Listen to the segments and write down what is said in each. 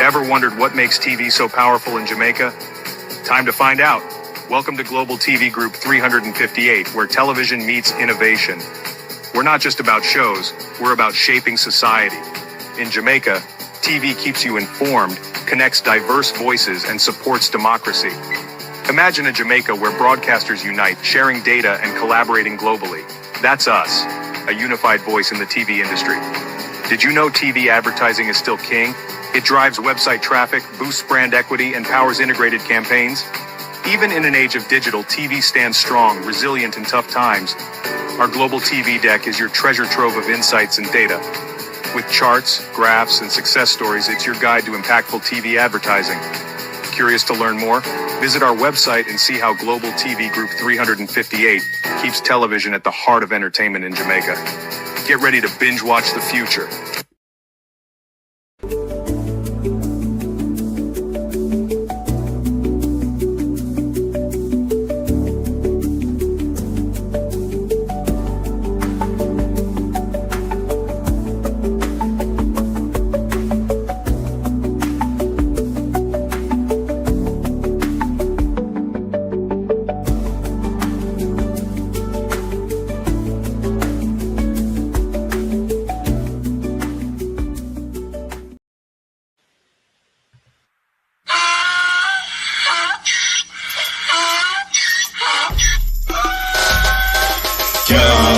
Ever wondered what makes TV so powerful in Jamaica? Time to find out. Welcome to Global TV Group 358, where television meets innovation. We're not just about shows, we're about shaping society. In Jamaica, TV keeps you informed, connects diverse voices, and supports democracy. Imagine a Jamaica where broadcasters unite, sharing data and collaborating globally. That's us, a unified voice in the TV industry. Did you know TV advertising is still king? It drives website traffic, boosts brand equity, and powers integrated campaigns. Even in an age of digital, TV stands strong, resilient in tough times. Our global TV deck is your treasure trove of insights and data. With charts, graphs, and success stories, it's your guide to impactful TV advertising. Curious to learn more? Visit our website and see how Global TV Group 358 keeps television at the heart of entertainment in Jamaica. Get ready to binge watch the future.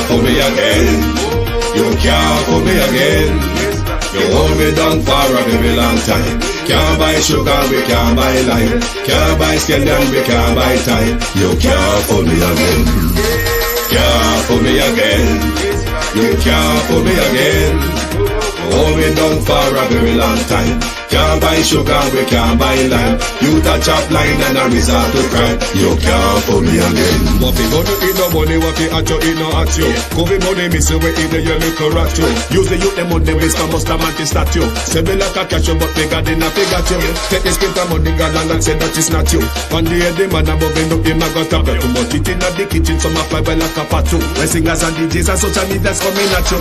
For me again, you can't for me again. You hold me down for a very long time. Can't buy sugar, we can't buy lime. Can't buy scandal, we can't buy time. You can't for me again. Can't for me again. You can't for me again. You hold me down for a very long time. Can't buy sugar, we can't buy lime. You touch up line and a resort to crime. You can't for me again. What fi gonna eat no money, what fi at you, eat no at you. Covid money, miss you, we eat the yellow correct you. Use the youth, them money, waste a must a man to start you. Say me like a catch you, but bigger than a figure you. Take the spit of money, God, and say that it's not you. One day the man above end up him, I got a bet too much. It in the kitchen, some a fly by like a patu. When singers and DJs and social media's coming at you.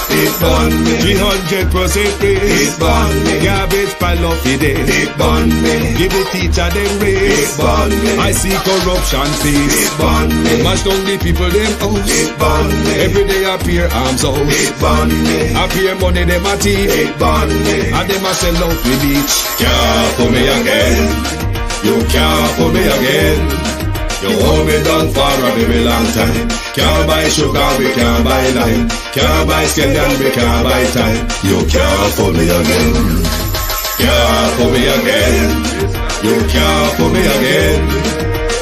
It burn me, 300% raise. it burn me, Garbage pile up the day. it burn me, Give the teacher them it raise. burn me, I see corruption it face. burn me, Mash down the people them house. it burn me, Every day appear arms out. it burn me, Appear money them a thief. it burn me. And them a sell out the beach. Can't for me again, you can't for me again. You hold me down for a very long time. Can't buy sugar, we can't buy lime. Can't buy scandal, we can't buy time. You can't for me again. Can't for me again. You can't for me again.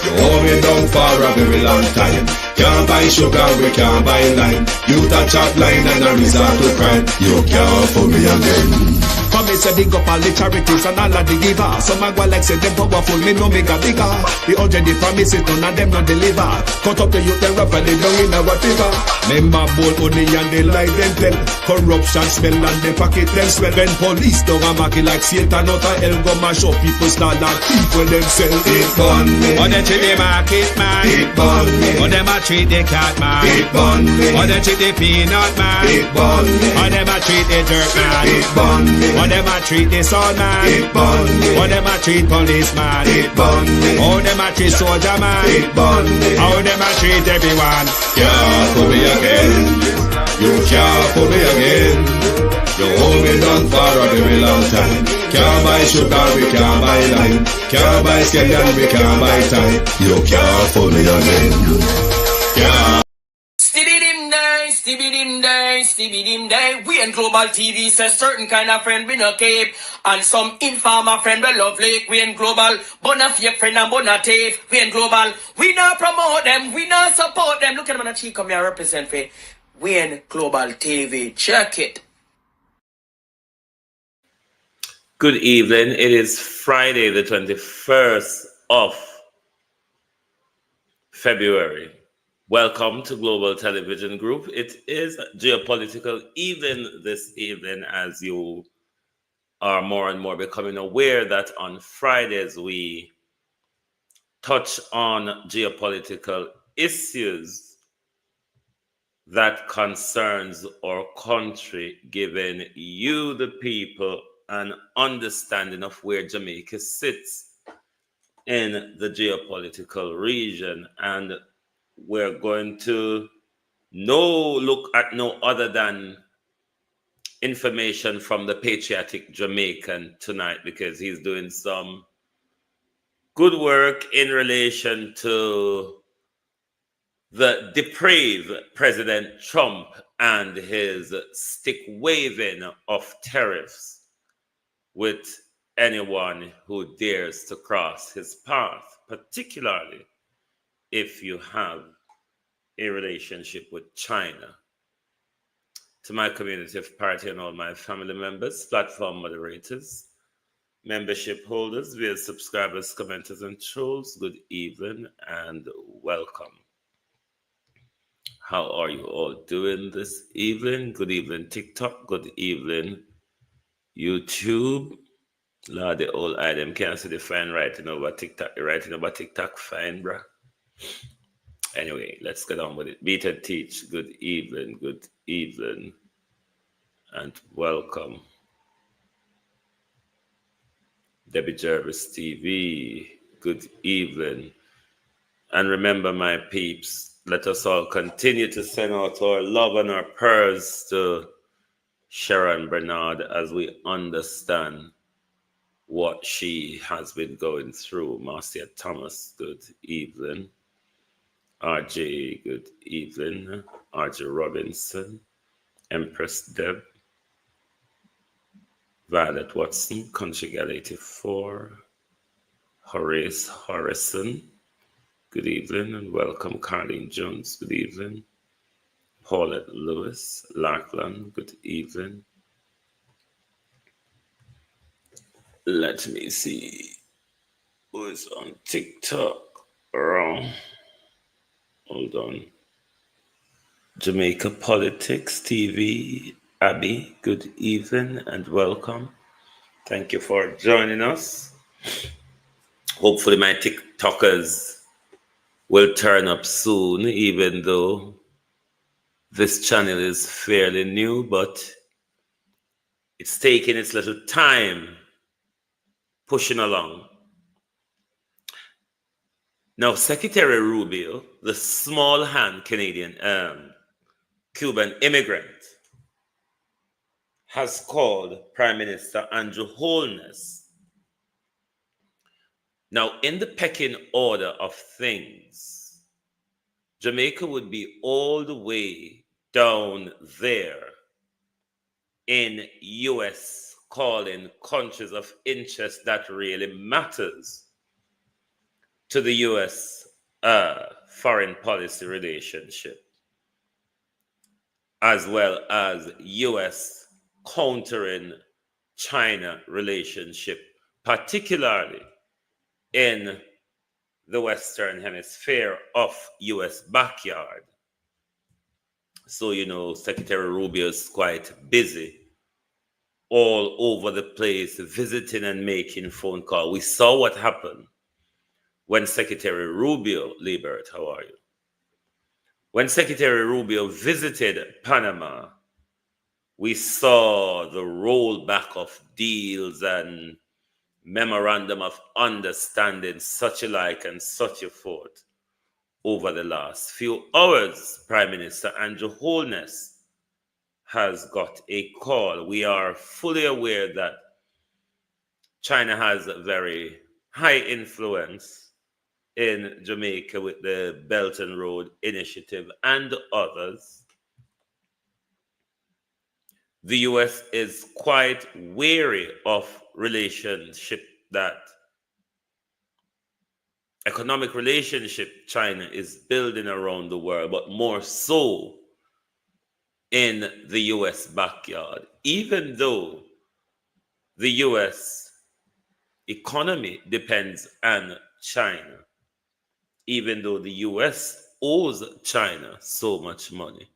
You hold me down for a very long time. Can't buy sugar, we can't buy lime. You touch up line and a resort to crime. You can't for me again. Come me say big up all the charities and all of the givers. Some a go like say them powerful, me no make a bigger. The 100 the promises, none of them not deliver. Cut up the youth, them rap and they down in a whatever. Member bowl only and they lie them tell. Corruption smell and they pocket them swell. When police don't a market like Satan out of hell, go mash up people start like people themselves. It burn me, Or they treat the market man. it burn me, Or them a treat the cat man. it burn me, Or they treat the peanut man. it burn me, Or them a treat the dirt man. it burn me, Or them a treat the soul man. it burn me, Or them a treat policeman. it burn me, How them a treat soldier man. it burn me. How them a treat everyone. Can't for me again, you can't for me again. You hold me down for a very long time. Can't buy sugar, we can't buy lime. Can't buy scandal, we can't buy time. You can't for me again. Can't. Stibbidim day, stibbidim day. We in Global TV say certain kind of friend we no keep. And some informer friend we love like. We in Global, bona fake friend and bona tape. We in Global, we not promote them, we not support them. Look at them on the cheek, come here represent for. We in Global TV, check it. Good evening. It is Friday, the 21st of February. Welcome to Global Television Group. It is Geopolitical even this evening, as you are more and more becoming aware that on Fridays we touch on geopolitical issues that concerns our country, giving you, the people, an understanding of where Jamaica sits in the geopolitical region. And we're going to look at no other than information from the patriotic Jamaican tonight, because he's doing some good work in relation to the depraved President Trump and his stick waving of tariffs with anyone who dares to cross his path, particularly if you have a relationship with China. To my community of party and all my family members, platform moderators, membership holders, via subscribers, commenters, and trolls, good evening and welcome. How are you all doing this evening? Good evening, TikTok. Good evening, YouTube. Lord, the old item can't see the fine writing over TikTok. You're writing over TikTok fine, bruh. Anyway, let's get on with it. Beat and teach. Good evening, and welcome. Debbie Jervis TV. Good evening. And remember, my peeps, let us all continue to send out our love and our prayers to Sharon Bernard as we understand what she has been going through. Marcia Thomas, good evening. RJ, good evening. RJ Robinson, Empress Deb, Violet Watson, Conjugal 84, Horace Harrison, good evening and welcome. Carlene Jones, good evening. Paulette Lewis, Larkland, good evening. Let me see who is on TikTok. Hold on. Jamaica Politics TV, Abby, good evening and welcome. Thank you for joining us. Hopefully my TikTokers will turn up soon, even though this channel is fairly new, but it's taking its little time pushing along. Now, Secretary Rubio, the small hand Canadian, Cuban immigrant, has called Prime Minister Andrew Holness. Now, in the pecking order of things, Jamaica would be all the way down there in U.S. calling countries of interest that really matters to the U.S. Foreign policy relationship, as well as U.S. countering China relationship, particularly in the Western Hemisphere of U.S. backyard. So, you know, Secretary Rubio is quite busy all over the place, visiting and making phone calls. We saw what happened when Secretary Rubio, Liebert, how are you? When Secretary Rubio visited Panama, we saw the rollback of deals and memorandum of understanding, such alike and such a forth. Over the last few hours, Prime Minister Andrew Holness has got a call. We are fully aware that China has a very high influence in Jamaica with the Belt and Road Initiative and others. The US is quite wary of economic relationship China is building around the world, but more so in the US backyard. Even though the US economy depends on China, even though the US owes China so much money.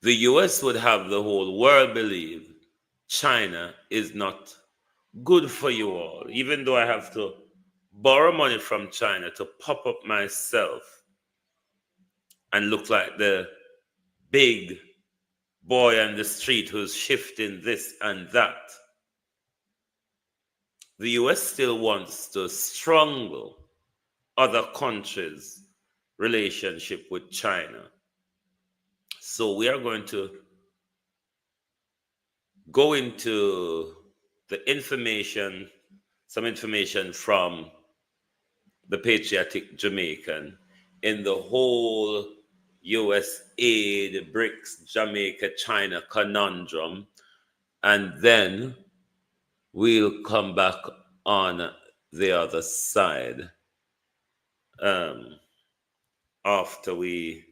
The US would have the whole world believe China is not good for you all, even though I have to borrow money from China to pop up myself and look like the big boy on the street who's shifting this and that. The US still wants to strangle other countries' relationship with China. So we are going to go into the information, some information from the patriotic Jamaican in the whole US aid, Brics, Jamaica, China conundrum. And then we'll come back on the other side after we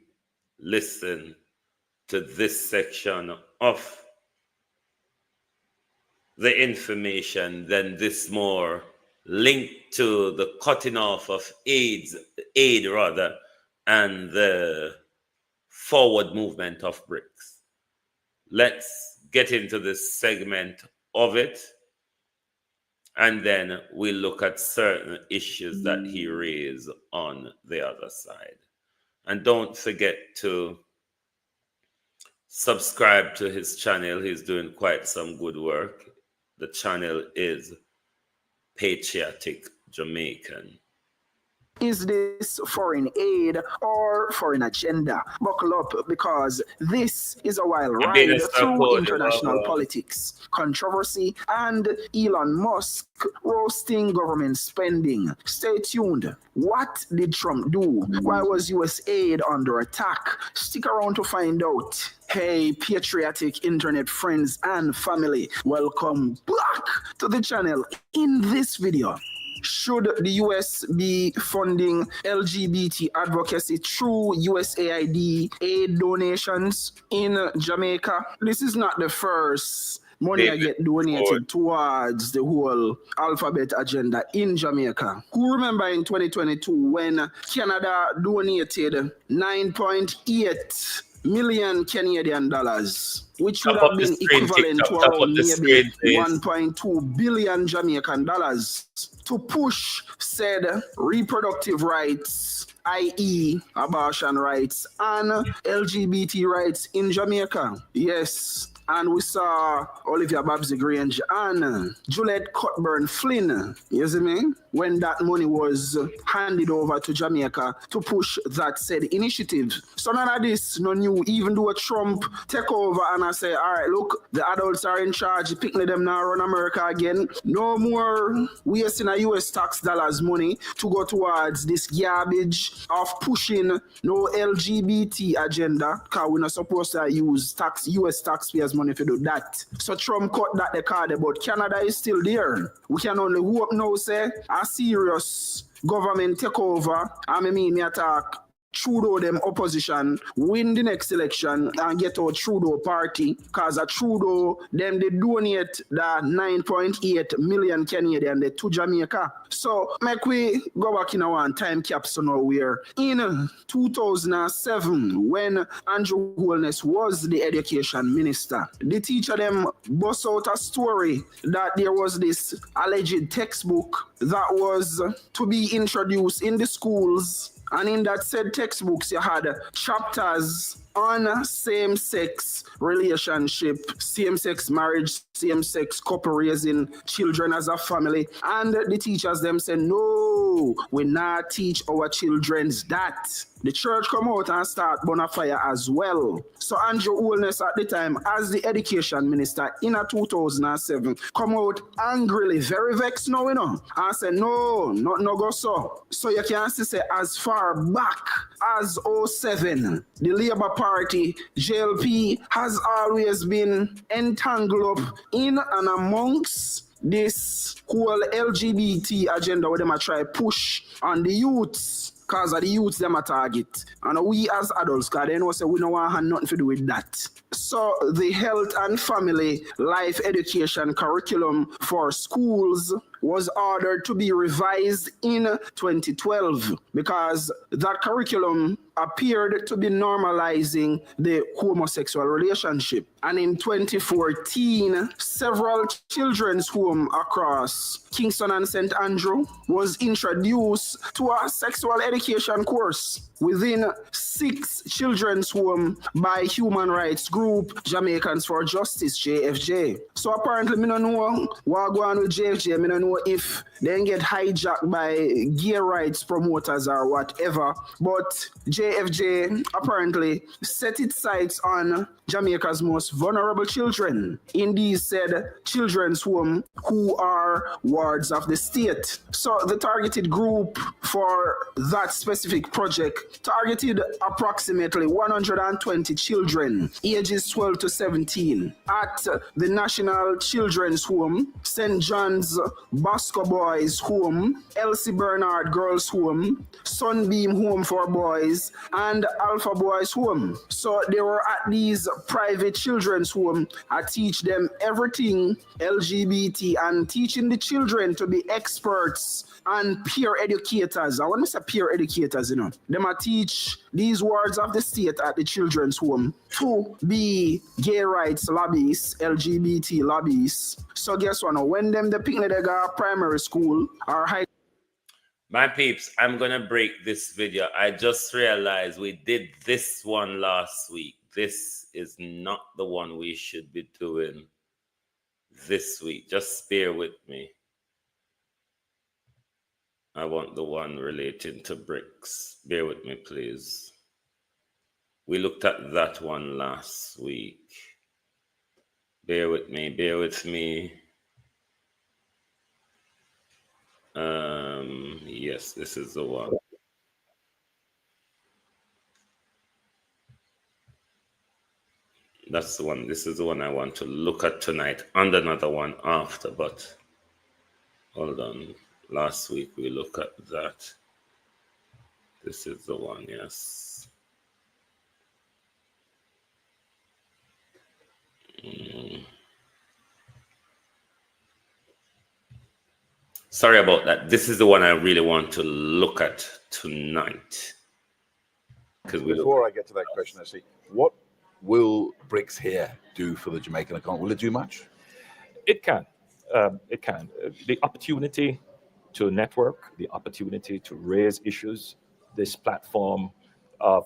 listen to this section of the information, then this more linked to the cutting off of aid and the forward movement of Brics. Let's get into this segment of it, and then we look at certain issues that he raised on the other side. And don't forget to subscribe to his channel. He's doing quite some good work. The channel is Patriotic Jamaican. Is this foreign aid or foreign agenda? Buckle up, because this is a wild ride through international politics, controversy, and Elon Musk roasting government spending. Stay tuned. What did Trump do? Why was US aid under attack? Stick around to find out. Hey, patriotic internet friends and family, welcome back to the channel. In this video, should the US be funding LGBT advocacy through USAID aid donations in Jamaica? This is not the first money I get donated towards the whole alphabet agenda in Jamaica. Who remember in 2022 when Canada donated 9.8 million Canadian dollars, which would have been equivalent to around maybe 1.2 billion Jamaican dollars, to push said reproductive rights, i.e. abortion rights, and LGBT rights in Jamaica. Yes. And we saw Olivia Babsy Grange and Juliette Cuthburn Flynn, you see me, when that money was handed over to Jamaica to push that said initiative. So none of this, no new, even though Trump take over and I say, all right, look, the adults are in charge, picking them now run America again. No more wasting a US tax dollars money to go towards this garbage of pushing no LGBT agenda, because we're not supposed to use US taxpayers money to do that. So Trump cut that the card, but Canada is still there. We can only hope now, say, a serious government takeover. I mean, me attack Trudeau them opposition, win the next election and get out Trudeau party, because a Trudeau them they donate the 9.8 million Canadian to Jamaica. So make we go back in our time capsule now, where in 2007 when Andrew Holness was the education minister, the teacher them bust out a story that there was this alleged textbook that was to be introduced in the schools. And in that said textbooks, you had chapters on same-sex relationship, same-sex marriage, same-sex couple raising children as a family. And the teachers them say, no, we not teach our children that. The church come out and start burn a fire as well. So Andrew Holness at the time, as the education minister in 2007, come out angrily, very vexed now, you know, and say, no go so. So you can see, say, as far back as 07, the Labour Party, JLP, has always been entangled up in and amongst this whole LGBT agenda where them a try push on the youths, because of the youths them a target. And we as adults, because they know say we don't want nothing to do with that. So the health and family life education curriculum for schools was ordered to be revised in 2012 because that curriculum appeared to be normalizing the homosexual relationship. And in 2014, several children's homes across Kingston and St. Andrew was introduced to a sexual education course within 6 children's homes by human rights group Jamaicans for Justice, JFJ. So apparently, I don't know what going on with JFJ. I don't know if they get hijacked by gay rights promoters or whatever. But JFJ apparently set its sights on Jamaica's most vulnerable children in these said children's home who are wards of the state. So the targeted group for that specific project targeted approximately 120 children ages 12 to 17 at the National Children's Home, St. John's Bosco Boys Home, Elsie Bernard Girls Home, Sunbeam Home for Boys, and Alpha Boys Home. So they were at these private children's home. I teach them everything LGBT and teaching the children to be experts and peer educators. I want to say peer educators, you know. Them I teach these wards of the state at the children's home to be gay rights lobbyists, LGBT lobbyists. So guess what? Now, when them the picnic they go primary school or high. My peeps, I'm going to break this video. I just realized we did this one last week. This is not the one we should be doing this week. Just bear with me. I want the one relating to Brics. Bear with me, please. We looked at that one last week. Bear with me, bear with me. Yes, this is the one. That's the one. This is the one I want to look at tonight and another one after, but hold on. Last week we looked at that. This is the one, yes. Sorry about that. This is the one I really want to look at tonight. Before I get to that question, actually, what will Brics here do for the Jamaican economy? Will it do much? It can. It can. The opportunity to network, the opportunity to raise issues, this platform of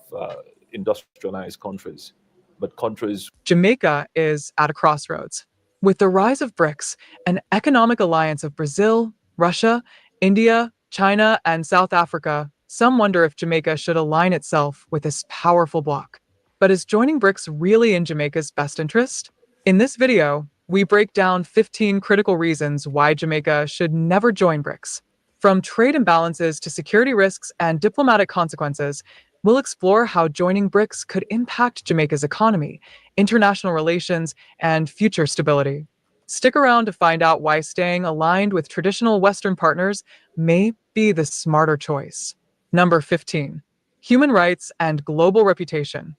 industrialized countries, but countries. Jamaica is at a crossroads. With the rise of Brics, an economic alliance of Brazil, Russia, India, China, and South Africa, some wonder if Jamaica should align itself with this powerful bloc. But is joining Brics really in Jamaica's best interest? In this video, we break down 15 critical reasons why Jamaica should never join Brics. From trade imbalances to security risks and diplomatic consequences, we'll explore how joining Brics could impact Jamaica's economy, international relations, and future stability. Stick around to find out why staying aligned with traditional Western partners may be the smarter choice. Number 15. Human rights and global reputation.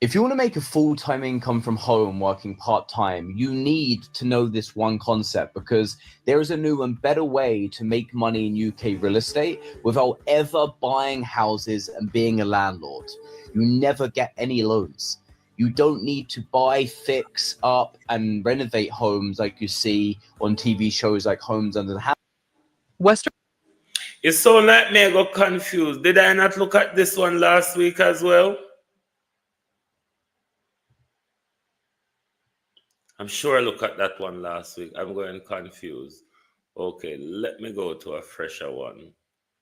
If you want to make a full-time income from home working part-time, you need to know this one concept, because there is a new and better way to make money in UK real estate without ever buying houses and being a landlord. You never get any loans. You don't need to buy, fix up and renovate homes like you see on TV shows like Homes Under the Hammer. Western. It's so like me, I got confused. Did I not look at this one last week as well? I'm sure I looked at that one last week. I'm going confused. Okay, let me go to a fresher one.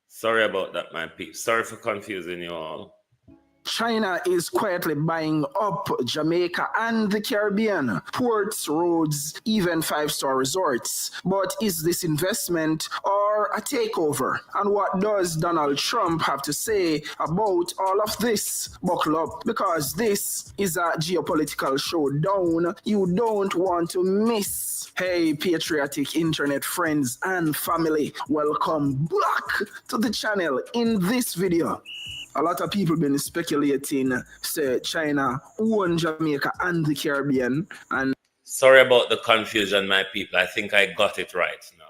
Sorry about that, my peeps. Sorry for confusing you all. China is quietly buying up Jamaica and the Caribbean, ports, roads, even five-star resorts. But is this investment or a takeover? And what does Donald Trump have to say about all of this? Buckle up, because this is a geopolitical showdown you don't want to miss. Hey, patriotic internet friends and family, welcome back to the channel. In this video, a lot of people been speculating, say China own Jamaica and the Caribbean. And sorry about the confusion, my people. I think I got it right now.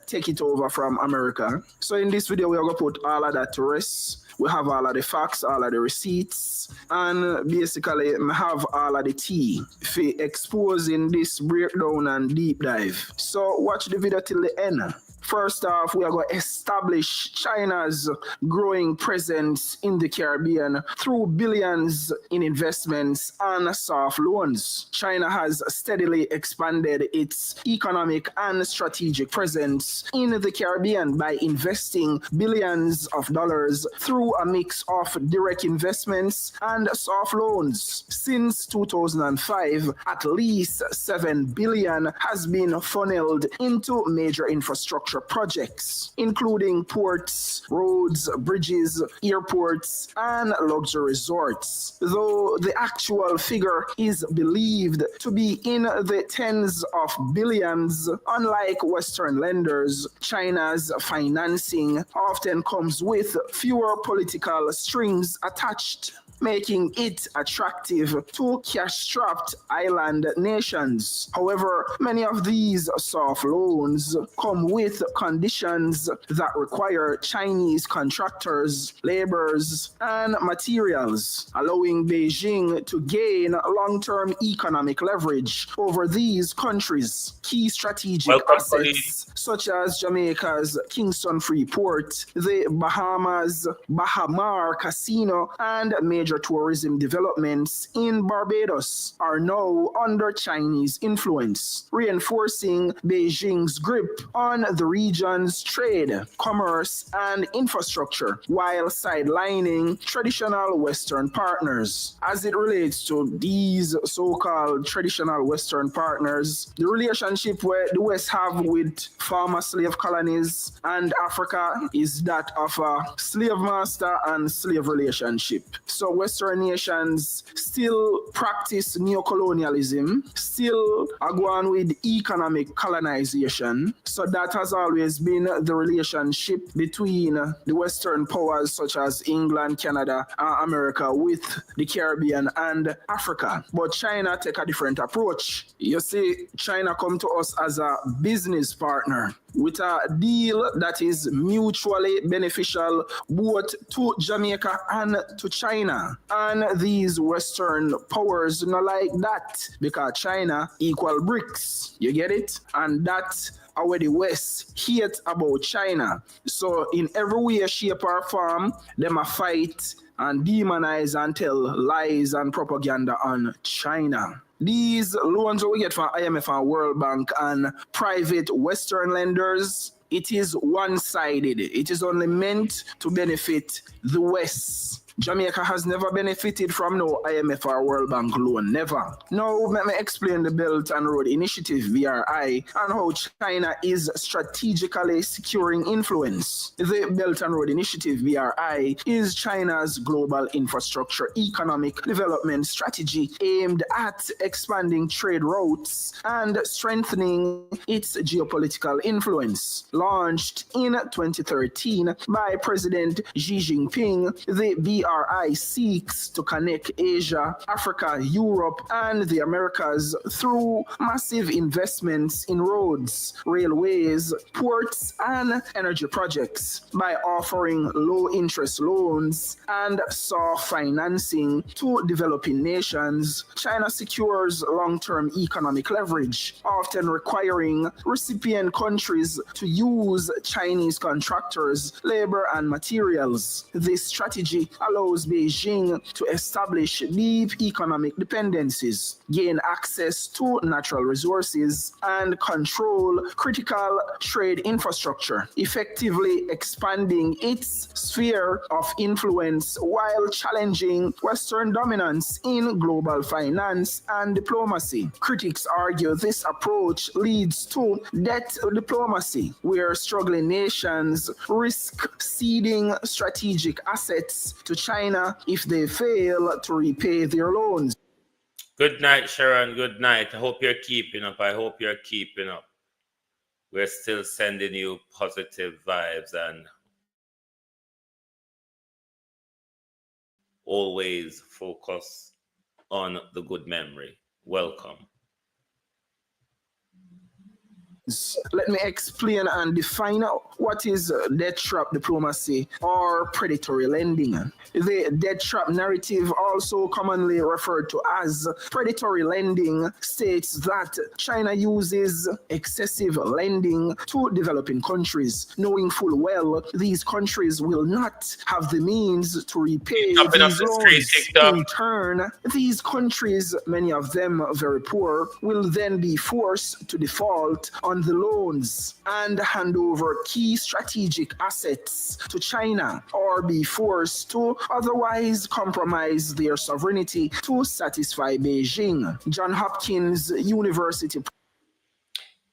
take it over from America. So in this video, we are going to put all of that to rest. We have all of the facts, all of the receipts, and basically have all of the tea for exposing this breakdown and deep dive. So watch the video till the end. First off, we are going to establish China's growing presence in the Caribbean through billions in investments and soft loans. China has steadily expanded its economic and strategic presence in the Caribbean by investing billions of dollars through a mix of direct investments and soft loans. Since 2005, at least $7 billion has been funneled into major infrastructure projects, including ports, roads, bridges, airports, and luxury resorts, though the actual figure is believed to be in the tens of billions. Unlike Western lenders, China's financing often comes with fewer political strings attached, making it attractive to cash-strapped island nations. However, many of these soft loans come with conditions that require Chinese contractors, laborers, and materials, allowing Beijing to gain long-term economic leverage over these countries. Key strategic assets such as Jamaica's Kingston Free Port, the Bahamas' Bahamar Casino, and major tourism developments in Barbados are now under Chinese influence, reinforcing Beijing's grip on the region's trade, commerce, and infrastructure, while sidelining traditional Western partners. As it relates to these so-called traditional Western partners, the relationship where the West have with former slave colonies and Africa is that of a slave master and slave relationship. So Western nations still practice neocolonialism, still are going with economic colonization. So that has always been the relationship between the Western powers such as England, Canada, and America with the Caribbean and Africa. But China take a different approach. You see, China come to us as a business partner with a deal that is mutually beneficial both to Jamaica and to China. And these Western powers not like that because China equal Brics. You get it? And that's how the West hate about China. So in every way, shape, or form, them a fight and demonize and tell lies and propaganda on China. These loans that we get from IMF and World Bank and private Western lenders, it is one-sided. It is only meant to benefit the West. Jamaica has never benefited from no IMF or World Bank loan, never. Now, let me explain the Belt and Road Initiative, BRI, and how China is strategically securing influence. The Belt and Road Initiative, BRI, is China's global infrastructure economic development strategy aimed at expanding trade routes and strengthening its geopolitical influence. Launched in 2013 by President Xi Jinping, the BRI seeks to connect Asia, Africa, Europe, and the Americas through massive investments in roads, railways, ports, and energy projects. By offering low-interest loans and soft financing to developing nations, China secures long-term economic leverage, often requiring recipient countries to use Chinese contractors, labor, and materials. This strategy allows Beijing to establish deep economic dependencies, gain access to natural resources, and control critical trade infrastructure, effectively expanding its sphere of influence while challenging Western dominance in global finance and diplomacy. Critics argue this approach leads to debt diplomacy, where struggling nations risk ceding strategic assets to China if they fail to repay their loans. Good night, Sharon. Good night. I hope you're keeping up. We're still sending you positive vibes and always focus on the good memory. Welcome. Let me explain and define what is debt trap diplomacy or predatory lending. The debt trap narrative, also commonly referred to as predatory lending, states that China uses excessive lending to developing countries, knowing full well these countries will not have the means to repay these loans. In turn, these countries, many of them very poor, will then be forced to default on the loans and hand over key strategic assets to China, or be forced to otherwise compromise their sovereignty to satisfy Beijing. Johns Hopkins University.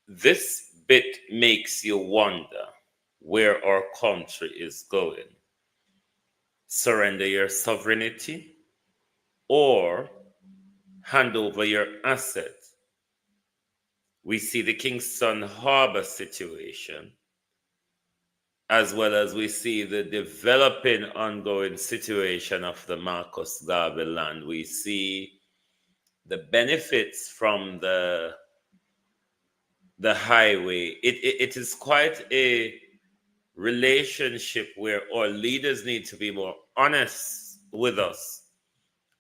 This bit makes you wonder where our country is going. Surrender your sovereignty or hand over your assets. We see the Kingston Harbor situation, as well as we see the developing ongoing situation of the Marcus Garvey land. We see the benefits from the highway. It is quite a relationship where our leaders need to be more honest with us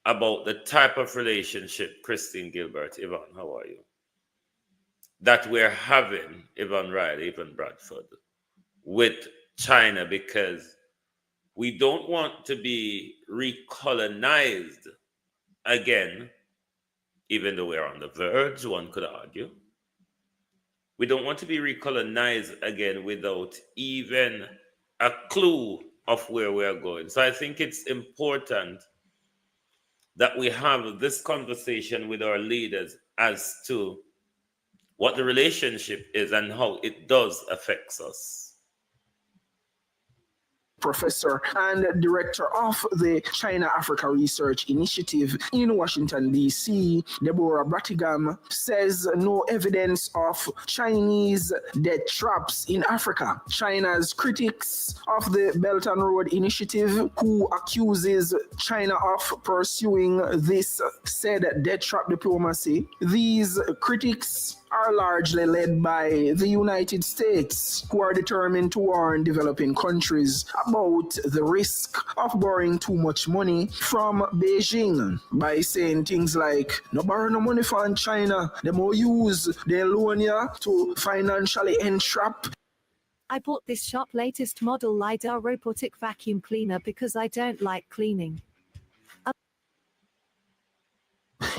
about the type of relationship, Christine Gilbert, Yvonne, how are you? That we're having, Yvonne Riley, Yvonne Bradford, with China, because we don't want to be recolonized again, even though we're on the verge, one could argue. We don't want to be recolonized again without even a clue of where we're going. So I think it's important that we have this conversation with our leaders as to what the relationship is and how it does affect us. Professor and director of the China-Africa Research Initiative in Washington, D.C., Deborah Brattigam, says no evidence of Chinese debt traps in Africa. China's critics of the Belt and Road Initiative, who accuses China of pursuing this said debt trap diplomacy, these critics are largely led by the United States, who are determined to warn developing countries about the risk of borrowing too much money from Beijing by saying things like, no borrow no money from China, they more use their loan to financially entrap. I bought this shop latest model LiDAR robotic vacuum cleaner because I don't like cleaning.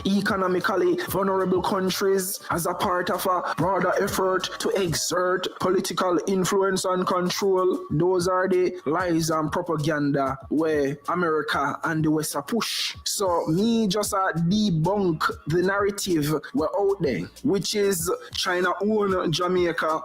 Economically vulnerable countries as a part of a broader effort to exert political influence and control. Those are the lies and propaganda where America and the West are push. So me just debunk the narrative we're out there, which is China own Jamaica,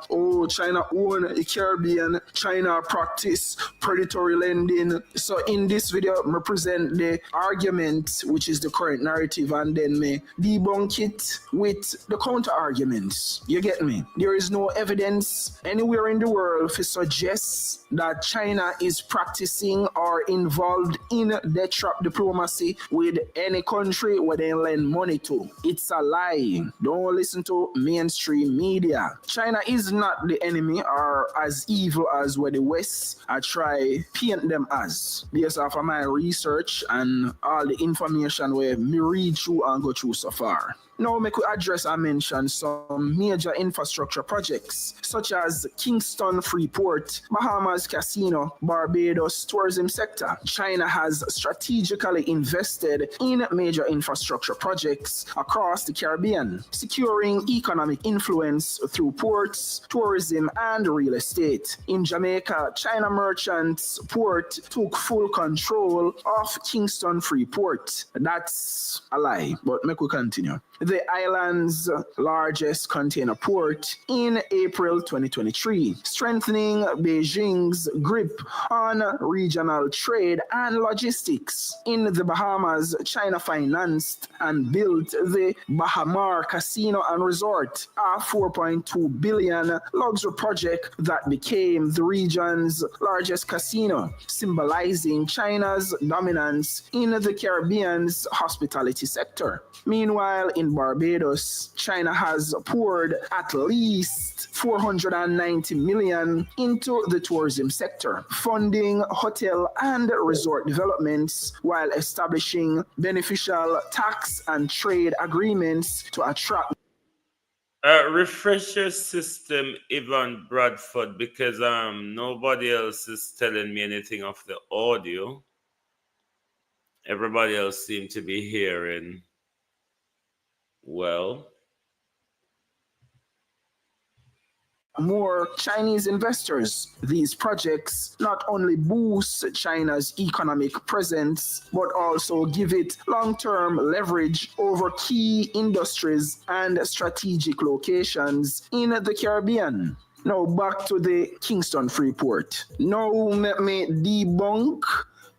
China own the Caribbean, China practice predatory lending. So in this video, I present the argument, which is the current narrative, and then me debunk it with the counter arguments. You get me? There is no evidence anywhere in the world to suggest that China is practicing or involved in debt trap diplomacy with any country where they lend money to. It's a lie. Don't listen to mainstream media. China is not the enemy or as evil as where the West I try paint them as. Based off of my research and all the information where me read through and go through so far. Now, we could address and mention some major infrastructure projects, such as Kingston Freeport, Bahamas Casino, Barbados tourism sector. China has strategically invested in major infrastructure projects across the Caribbean, securing economic influence through ports, tourism, and real estate. In Jamaica, China Merchants Port took full control of Kingston Freeport. That's a lie, but make we continue. The island's largest container port in April 2023, strengthening Beijing's grip on regional trade and logistics. In the Bahamas, China financed and built the Bahamar Casino and Resort, a $4.2 billion luxury project that became the region's largest casino, symbolizing China's dominance in the Caribbean's hospitality sector. Meanwhile, in Barbados, China has poured at least 490 million into the tourism sector, funding hotel and resort developments while establishing beneficial tax and trade agreements to attract. Refresh your system, Ivan Bradford, because nobody else is telling me anything of the audio. Everybody else seems to be hearing well. More Chinese investors. These projects not only boost China's economic presence, but also give it long-term leverage over key industries and strategic locations in the Caribbean. Now back to the Kingston Freeport. Now let me debunk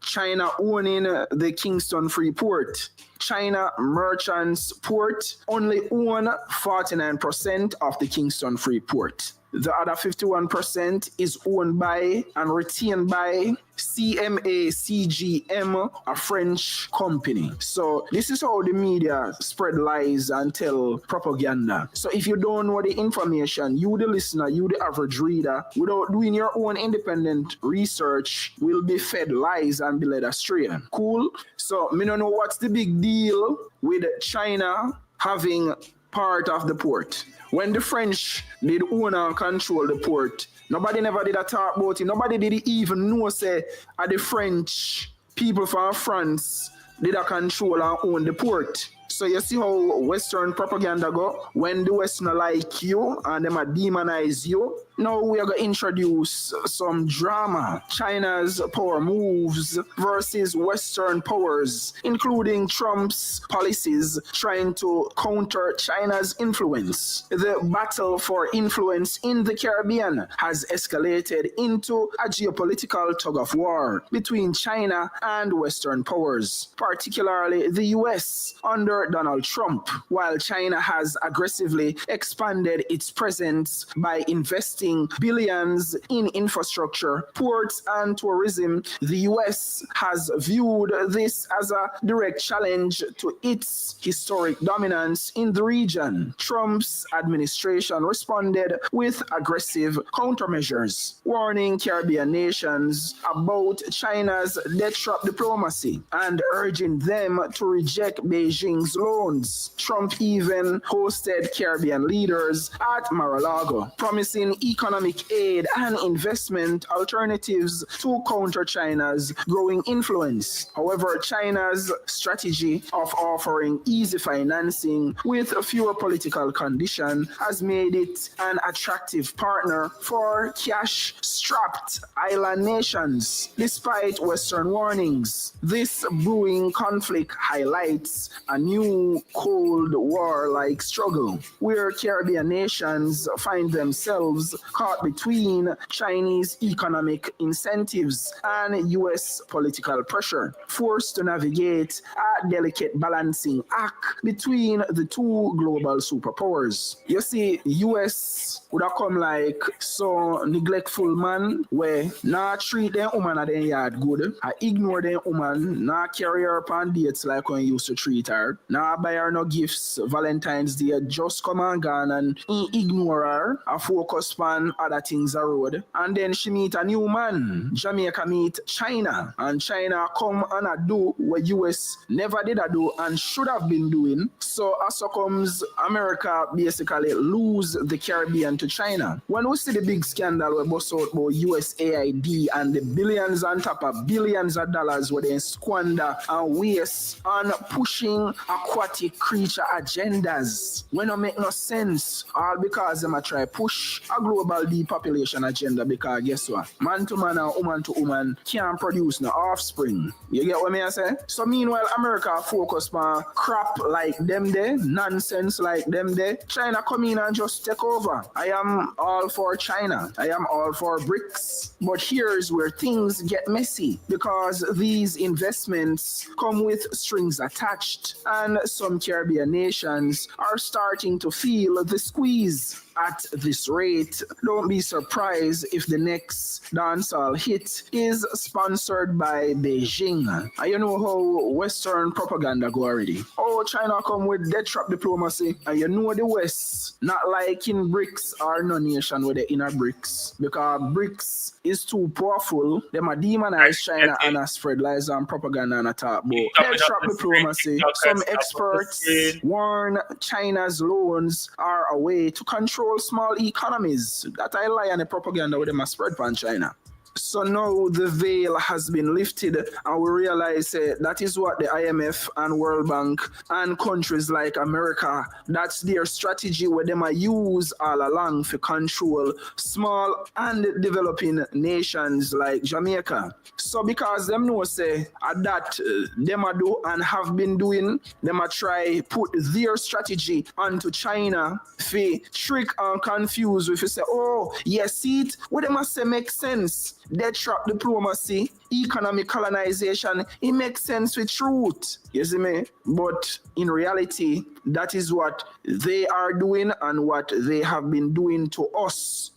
China owning the Kingston Freeport. China Merchants Port only own 49% of the Kingston Freeport. The other 51% is owned by and retained by CMA CGM, a French company. So this is how the media spread lies and tell propaganda. So if you don't know the information, you the listener, you the average reader, without doing your own independent research, will be fed lies and be led astray. Cool? So me don't know what's the big deal with China having part of the port. When the French did own and control the port, nobody never did a talk about it. Nobody did even know, say, the French people from France did a control and own the port. So you see how Western propaganda go? When the West not like you and them a demonize you, now we are going to introduce some drama. China's power moves versus Western powers, including Trump's policies trying to counter China's influence. The battle for influence in the Caribbean has escalated into a geopolitical tug of war between China and Western powers, particularly the US under Donald Trump, while China has aggressively expanded its presence by investing billions in infrastructure, ports, and tourism. The US has viewed this as a direct challenge to its historic dominance in the region. Trump's administration responded with aggressive countermeasures, warning Caribbean nations about China's debt trap diplomacy and urging them to reject Beijing's loans. Trump even hosted Caribbean leaders at Mar-a-Lago, promising economic aid and investment alternatives to counter China's growing influence. However, China's strategy of offering easy financing with fewer political conditions has made it an attractive partner for cash-strapped island nations. Despite Western warnings, this brewing conflict highlights a new Cold War-like struggle, where Caribbean nations find themselves caught between Chinese economic incentives and U.S. political pressure, forced to navigate a delicate balancing act between the two global superpowers. You see, U.S. would have come like so neglectful man where not treat them woman at their yard good, I ignore them woman, not carry her upon dates like when you used to treat her, not buy her no gifts, Valentine's Day just come and gone and ignore her, I focus on other things road. And then she meet a new man. Jamaica meet China, and China come and do what US never did do and should have been doing. So as comes America basically lose the Caribbean to China. When we see the big scandal we bust out about USAID and the billions on top of billions of dollars where they squander and waste on pushing aquatic creature agendas, when don't make no sense, all because them a try push a global depopulation agenda, because guess what? Man to man and woman to woman can't produce no offspring. You get what I say? So meanwhile, America focus on crap like them there, nonsense like them there. China come in and just take over. I am all for China. I am all for Brics. But here's where things get messy, because these investments come with strings attached, and and some Caribbean nations are starting to feel the squeeze. At this rate, don't be surprised if the next dancehall hit is sponsored by Beijing. And you know how Western propaganda go already. Oh, China come with death trap diplomacy, and you know the West, not like in Brics or no nation with the inner Brics, because Brics is too powerful. Them a demonize China and a spread lies and propaganda and attack. But death trap diplomacy, some experts warn China's loans are a way to control small economies. That I lie on the propaganda with them a spread from China. So now the veil has been lifted and we realize that is what the IMF and World Bank and countries like America, that's their strategy where they might use all along to control small and developing nations like Jamaica. So because them know say that them a do and have been doing, them a try put their strategy onto China for trick and confuse if you say, oh, yes, see it, what they must say makes sense. Death trap diplomacy, economic colonization, it makes sense with truth. You see me? But in reality, that is what they are doing and what they have been doing to us.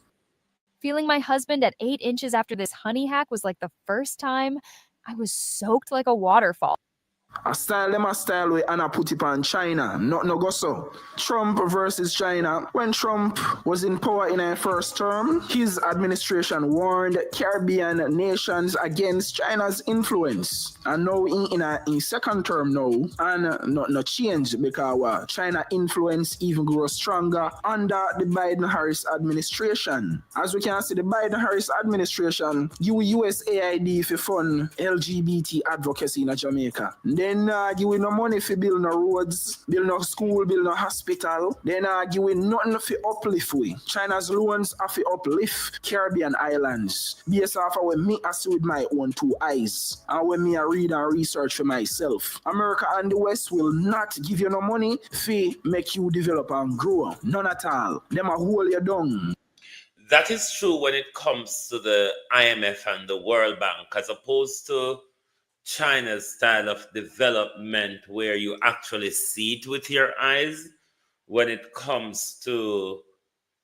Feeling my husband at 8 inches after this honey hack was like the first time I was soaked like a waterfall. A style way and I put it on China. Not no go so. Trump versus China. When Trump was in power in his first term, his administration warned Caribbean nations against China's influence. And now in second term now, and not change because China influence even grows stronger under the Biden-Harris administration. As we can see, the Biden-Harris administration USAID for fund LGBT advocacy in Jamaica. Then give we no money for build no roads, build no school, build no hospital. Then give we nothing for uplift we. China's loans are for uplift Caribbean islands. Based off of when me I see with my own two eyes. And when me I read and research for myself. America and the West will not give you no money for make you develop and grow. None at all. Them a hold you down. That is true when it comes to the IMF and the World Bank, as opposed to China's style of development where you actually see it with your eyes. When it comes to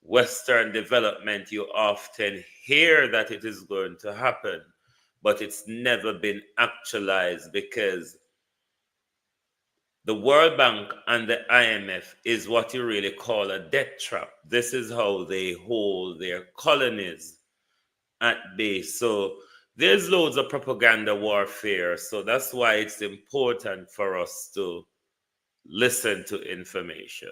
Western development, you often hear that it is going to happen, but it's never been actualized because the World Bank and the IMF is what you really call a debt trap. This is how they hold their colonies at bay. So there's loads of propaganda warfare. So that's why it's important for us to listen to information.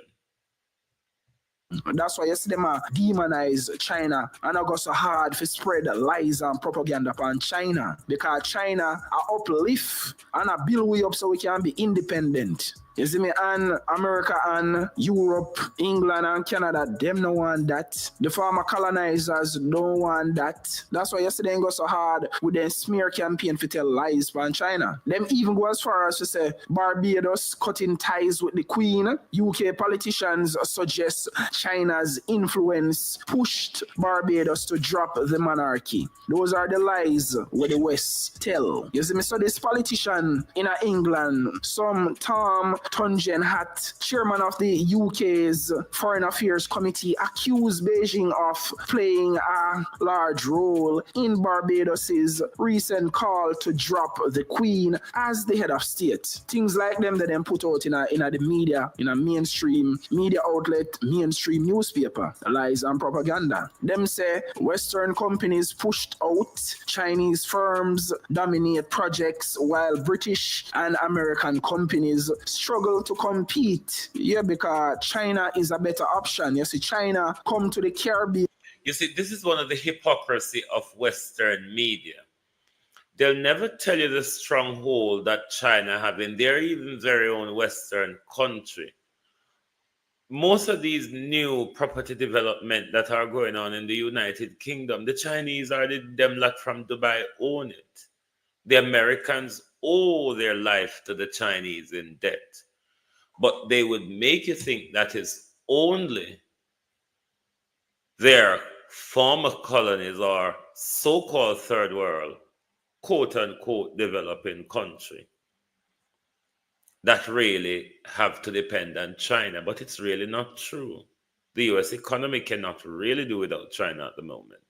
That's why you see them demonize China and I go so hard to spread lies and propaganda upon China because China uplift and build we up so we can be independent. You see me? And America and Europe, England and Canada, them no want that. The former colonizers don't want that. That's why yesterday they go so hard with their smear campaign to tell lies from China. Them even go as far as to say Barbados cutting ties with the Queen. UK politicians suggest China's influence pushed Barbados to drop the monarchy. Those are the lies where the West tell. You see me? So this politician in England, some Tom Tungen Hat, chairman of the UK's Foreign Affairs Committee, accused Beijing of playing a large role in Barbados's recent call to drop the Queen as the head of state. Things like them that them put out in the media, in a mainstream media outlet, mainstream newspaper, lies and propaganda. Them say Western companies pushed out, Chinese firms dominate projects while British and American companies struggle to compete. Yeah, because China is a better option. You see, China come to the Caribbean. You see, this is one of the hypocrisy of Western media. They'll never tell you the stronghold that China have in their even very own Western country. Most of these new property development that are going on in the United Kingdom, the Chinese are them lot from Dubai own it. The Americans owe their life to the Chinese in debt. But they would make you think that is only their former colonies or so-called third world, quote-unquote, developing country. that really have to depend on China, but it's really not true. The US economy cannot really do without China at the moment.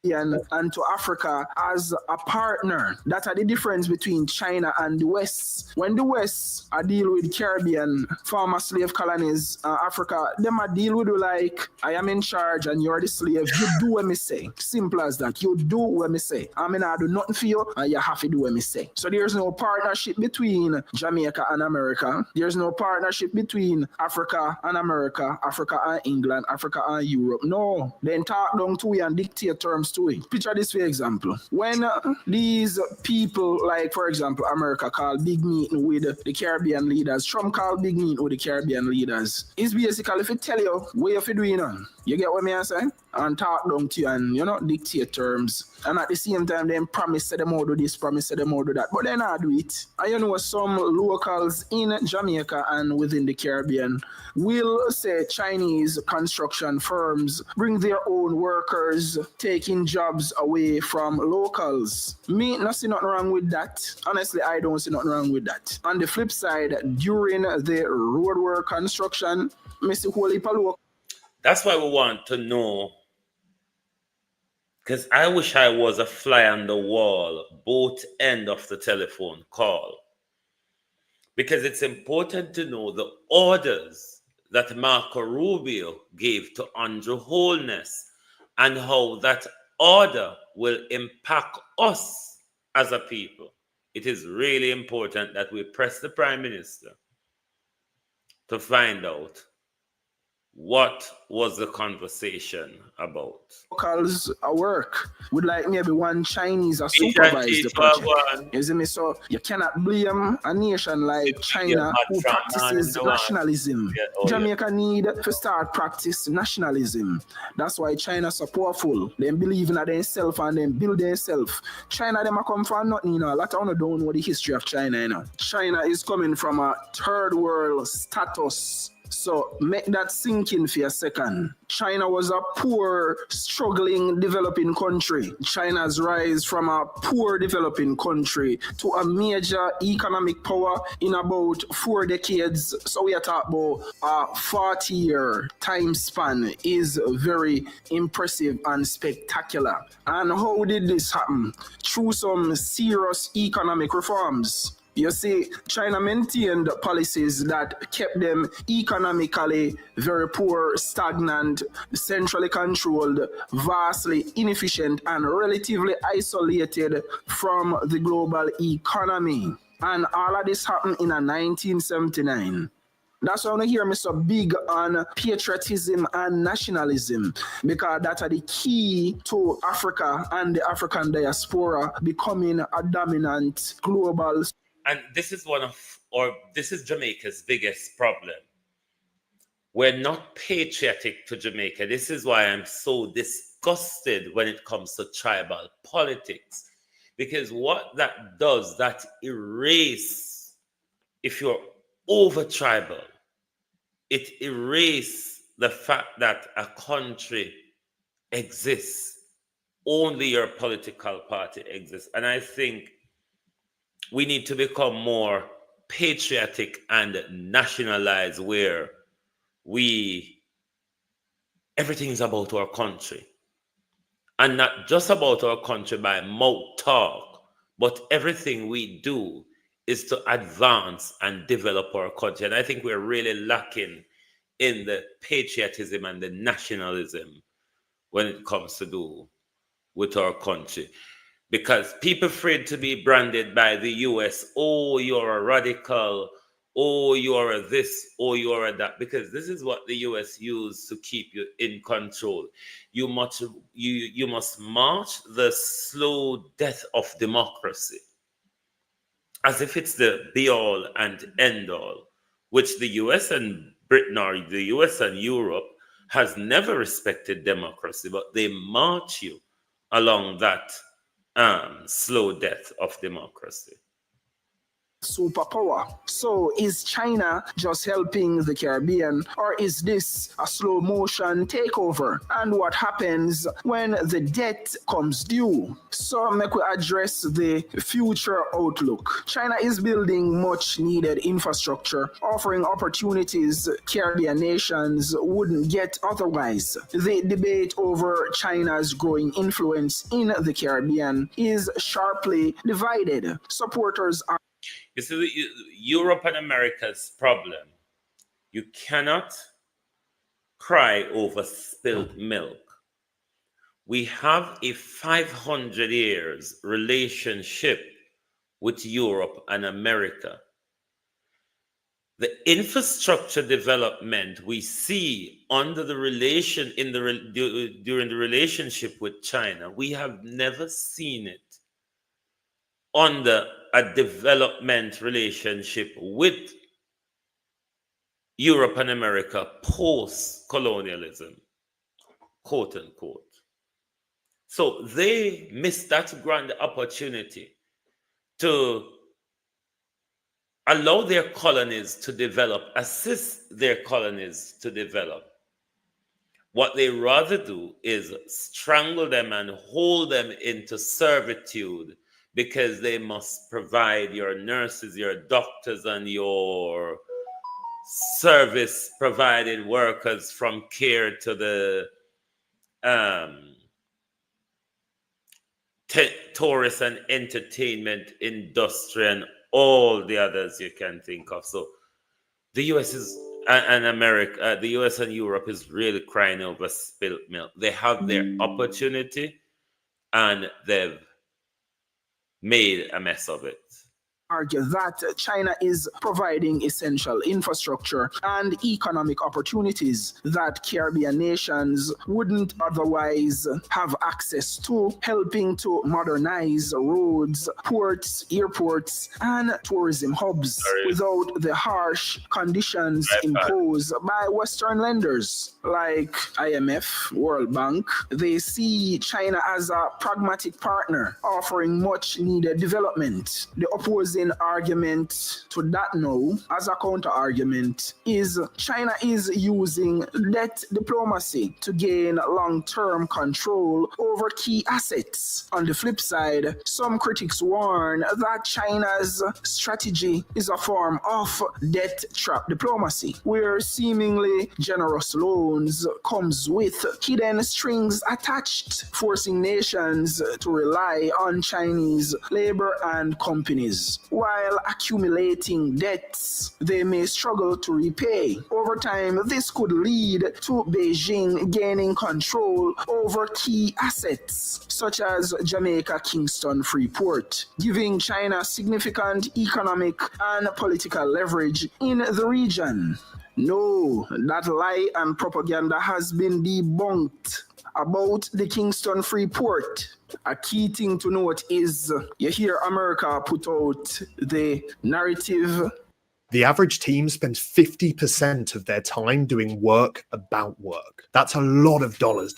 And to Africa as a partner. That are the difference between China and the West. When the West are deal with Caribbean former slave colonies, Africa, them are deal with you like, I am in charge and you're the slave. You do what me say. Simple as that. You do what me say. I mean, I do nothing for you and you have to do what me say. So there's no partnership between Jamaica and America. There's no partnership between Africa and America, Africa and England, Africa and Europe. No. Then talk down to you and dictate terms to it. Picture this for example. When these people, like for example, America called big meeting with the Caribbean leaders, Trump called big meeting with the Caribbean leaders, it's basically if it tell you what you doing on. You get what me I'm saying? And talk down to you and dictate terms. And at the same time, then promise them all do this, promise them all do that. But then I do it. And some locals in Jamaica and within the Caribbean will say Chinese construction firms bring their own workers, taking jobs away from locals. Me, not see nothing wrong with that. Honestly, I don't see nothing wrong with that. On the flip side, during the roadwork construction, I see whole heap of locals. That's why we want to know, because I wish I was a fly on the wall, both end of the telephone call. Because it's important to know the orders that Marco Rubio gave to Andrew Holness and how that order will impact us as a people. It is really important that we press the Prime Minister to find out what was the conversation about. Locals at work would like maybe one Chinese or supervise the project. You see me? So you cannot blame a nation like China who practices nationalism. Jamaica need to start practice nationalism. That's why China so powerful. They believe in themselves and then build themselves. China them come from nothing. A lot of you don't know the history of China. China is coming from a third world status. So make that sink in for a second. China was a poor, struggling, developing country. China's rise from a poor developing country to a major economic power in about 4 decades. So we are talking about a 40-year time span is very impressive and spectacular. And how did this happen? Through some serious economic reforms. You see, China maintained policies that kept them economically very poor, stagnant, centrally controlled, vastly inefficient, and relatively isolated from the global economy. And all of this happened in 1979. That's why I want to hear me so big on patriotism and nationalism, because that are the key to Africa and the African diaspora becoming a dominant global. And this is this is Jamaica's biggest problem. We're not patriotic to Jamaica. This is why I'm so disgusted when it comes to tribal politics. Because what that does, that erases, if you're over tribal, it erases the fact that a country exists. Only your political party exists. And I think we need to become more patriotic and nationalized, where everything is about our country. And not just about our country by mouth talk, but everything we do is to advance and develop our country. And I think we're really lacking in the patriotism and the nationalism when it comes to do with our country. Because people afraid to be branded by the US, oh, you're a radical, oh, you're a this, oh, you're a that. Because this is what the US used to keep you in control. You must march the slow death of democracy, as if it's the be-all and end-all, which the US and Britain, or the US and Europe, has never respected democracy, but they march you along that slow death of democracy. superpower. So is China just helping the Caribbean, or is this a slow motion takeover? And what happens when the debt comes due? So make we address the future outlook. China is building much needed infrastructure, offering opportunities Caribbean nations wouldn't get otherwise. The debate over China's growing influence in the Caribbean is sharply divided. Supporters are You see, Europe and America's problem. You cannot cry over spilled milk. We have a 500 years relationship with Europe and America. The infrastructure development we see under the relation during the relationship with China, we have never seen it under a development relationship with Europe and America post-colonialism, quote unquote. So they missed that grand opportunity to allow their colonies to develop, assist their colonies to develop. What they rather do is strangle them and hold them into servitude because they must provide your nurses, your doctors, and your service provided workers from care to the tourist and entertainment industry and all the others you can think of. So the US and America, the US and Europe is really crying over spilled milk. They have their opportunity and they've made a mess of it. Argue that China is providing essential infrastructure and economic opportunities that Caribbean nations wouldn't otherwise have access to, helping to modernize roads, ports, airports, and tourism hubs without the harsh conditions imposed by Western lenders like IMF, World Bank. They see China as a pragmatic partner offering much needed development. The opposing argument to that now, as a counter argument, is China is using debt diplomacy to gain long-term control over key assets. On the flip side, some critics warn that China's strategy is a form of debt trap diplomacy, where seemingly generous loans comes with hidden strings attached, forcing nations to rely on Chinese labor and companies. While accumulating debts they may struggle to repay. Over time, this could lead to Beijing gaining control over key assets, such as Jamaica Kingston Free Port, giving China significant economic and political leverage in the region. No, that lie and propaganda has been debunked about the Kingston Free Port. A key thing to note is you hear America put out the narrative. The average team spends 50% of their time doing work about work. That's a lot of dollars.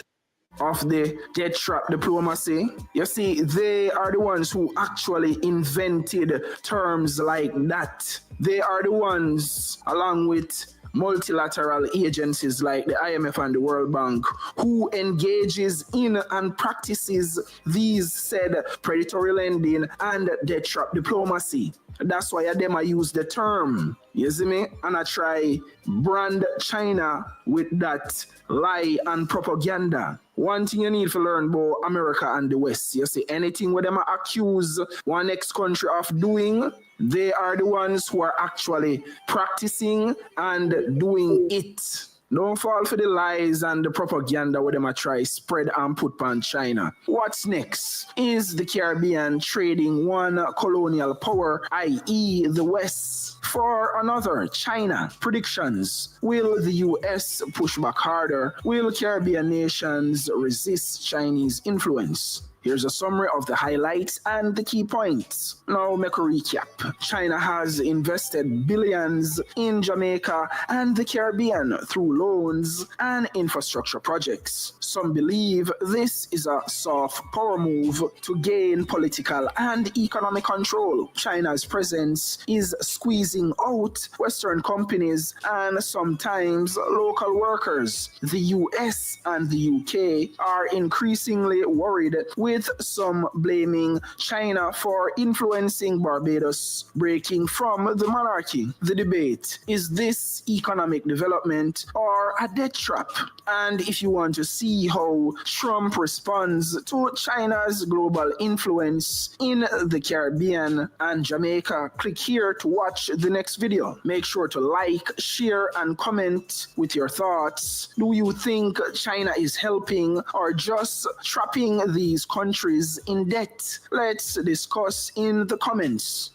Of the debt trap diplomacy. You see, they are the ones who actually invented terms like that. They are the ones, along with multilateral agencies like the IMF and the World Bank, who engages in and practices these said predatory lending and debt trap diplomacy. That's why them I use the term. You see me? And I try brand China with that lie and propaganda. One thing you need to learn about America and the West, you see, anything where them accuse one next country of doing, they are the ones who are actually practicing and doing it. Don't fall for the lies and the propaganda where them try spread and put on China. What's next? Is the Caribbean trading one colonial power, i.e. the West, for another, China? Predictions. Will the US push back harder? Will Caribbean nations resist Chinese influence? Here's a summary of the highlights and the key points. Now make a recap. China has invested billions in Jamaica and the Caribbean through loans and infrastructure projects. Some believe this is a soft power move to gain political and economic control. China's presence is squeezing out Western companies and sometimes local workers. The US and the UK are increasingly worried, with some blaming China for influencing Barbados breaking from the monarchy. The debate: is this economic development or a debt trap? And if you want to see how Trump responds to China's global influence in the Caribbean and Jamaica, click here to watch the next video. Make sure to like, share, and comment with your thoughts. Do you think China is helping or just trapping these countries in debt? Let's discuss in the comments.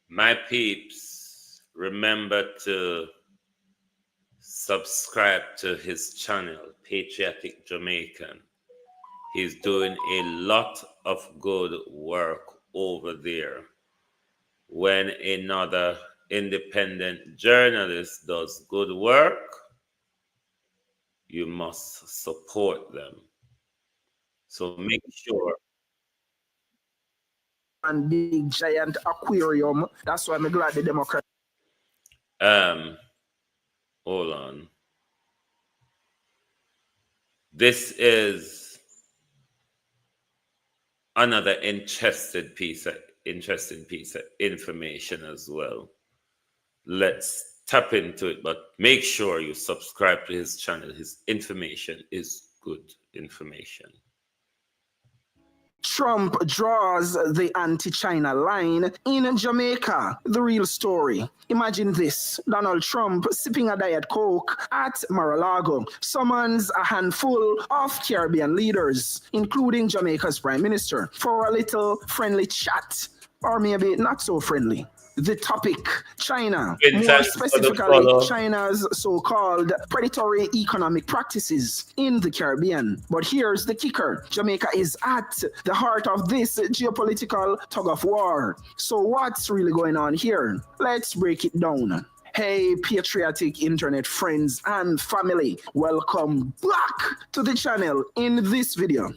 My peeps, remember to subscribe to his channel, Patriotic Jamaican. He's doing a lot of good work over there. When another independent journalist does good work, you must support them. So make sure. And big giant aquarium. That's why I'm glad the Democrats. Hold on. This is another interesting piece of information as well. Let's tap into it, but make sure you subscribe to his channel. His information is good information. Trump draws the anti-China line in Jamaica. The real story. Imagine this: Donald Trump sipping a Diet Coke at Mar-a-Lago summons a handful of Caribbean leaders, including Jamaica's Prime Minister, for a little friendly chat, or maybe not so friendly. The topic: China, more specifically China's so-called predatory economic practices in the Caribbean. But here's the kicker: Jamaica is at the heart of this geopolitical tug-of-war. So what's really going on here? Let's break it down. Hey, patriotic internet friends and family, welcome back to the channel. In this video,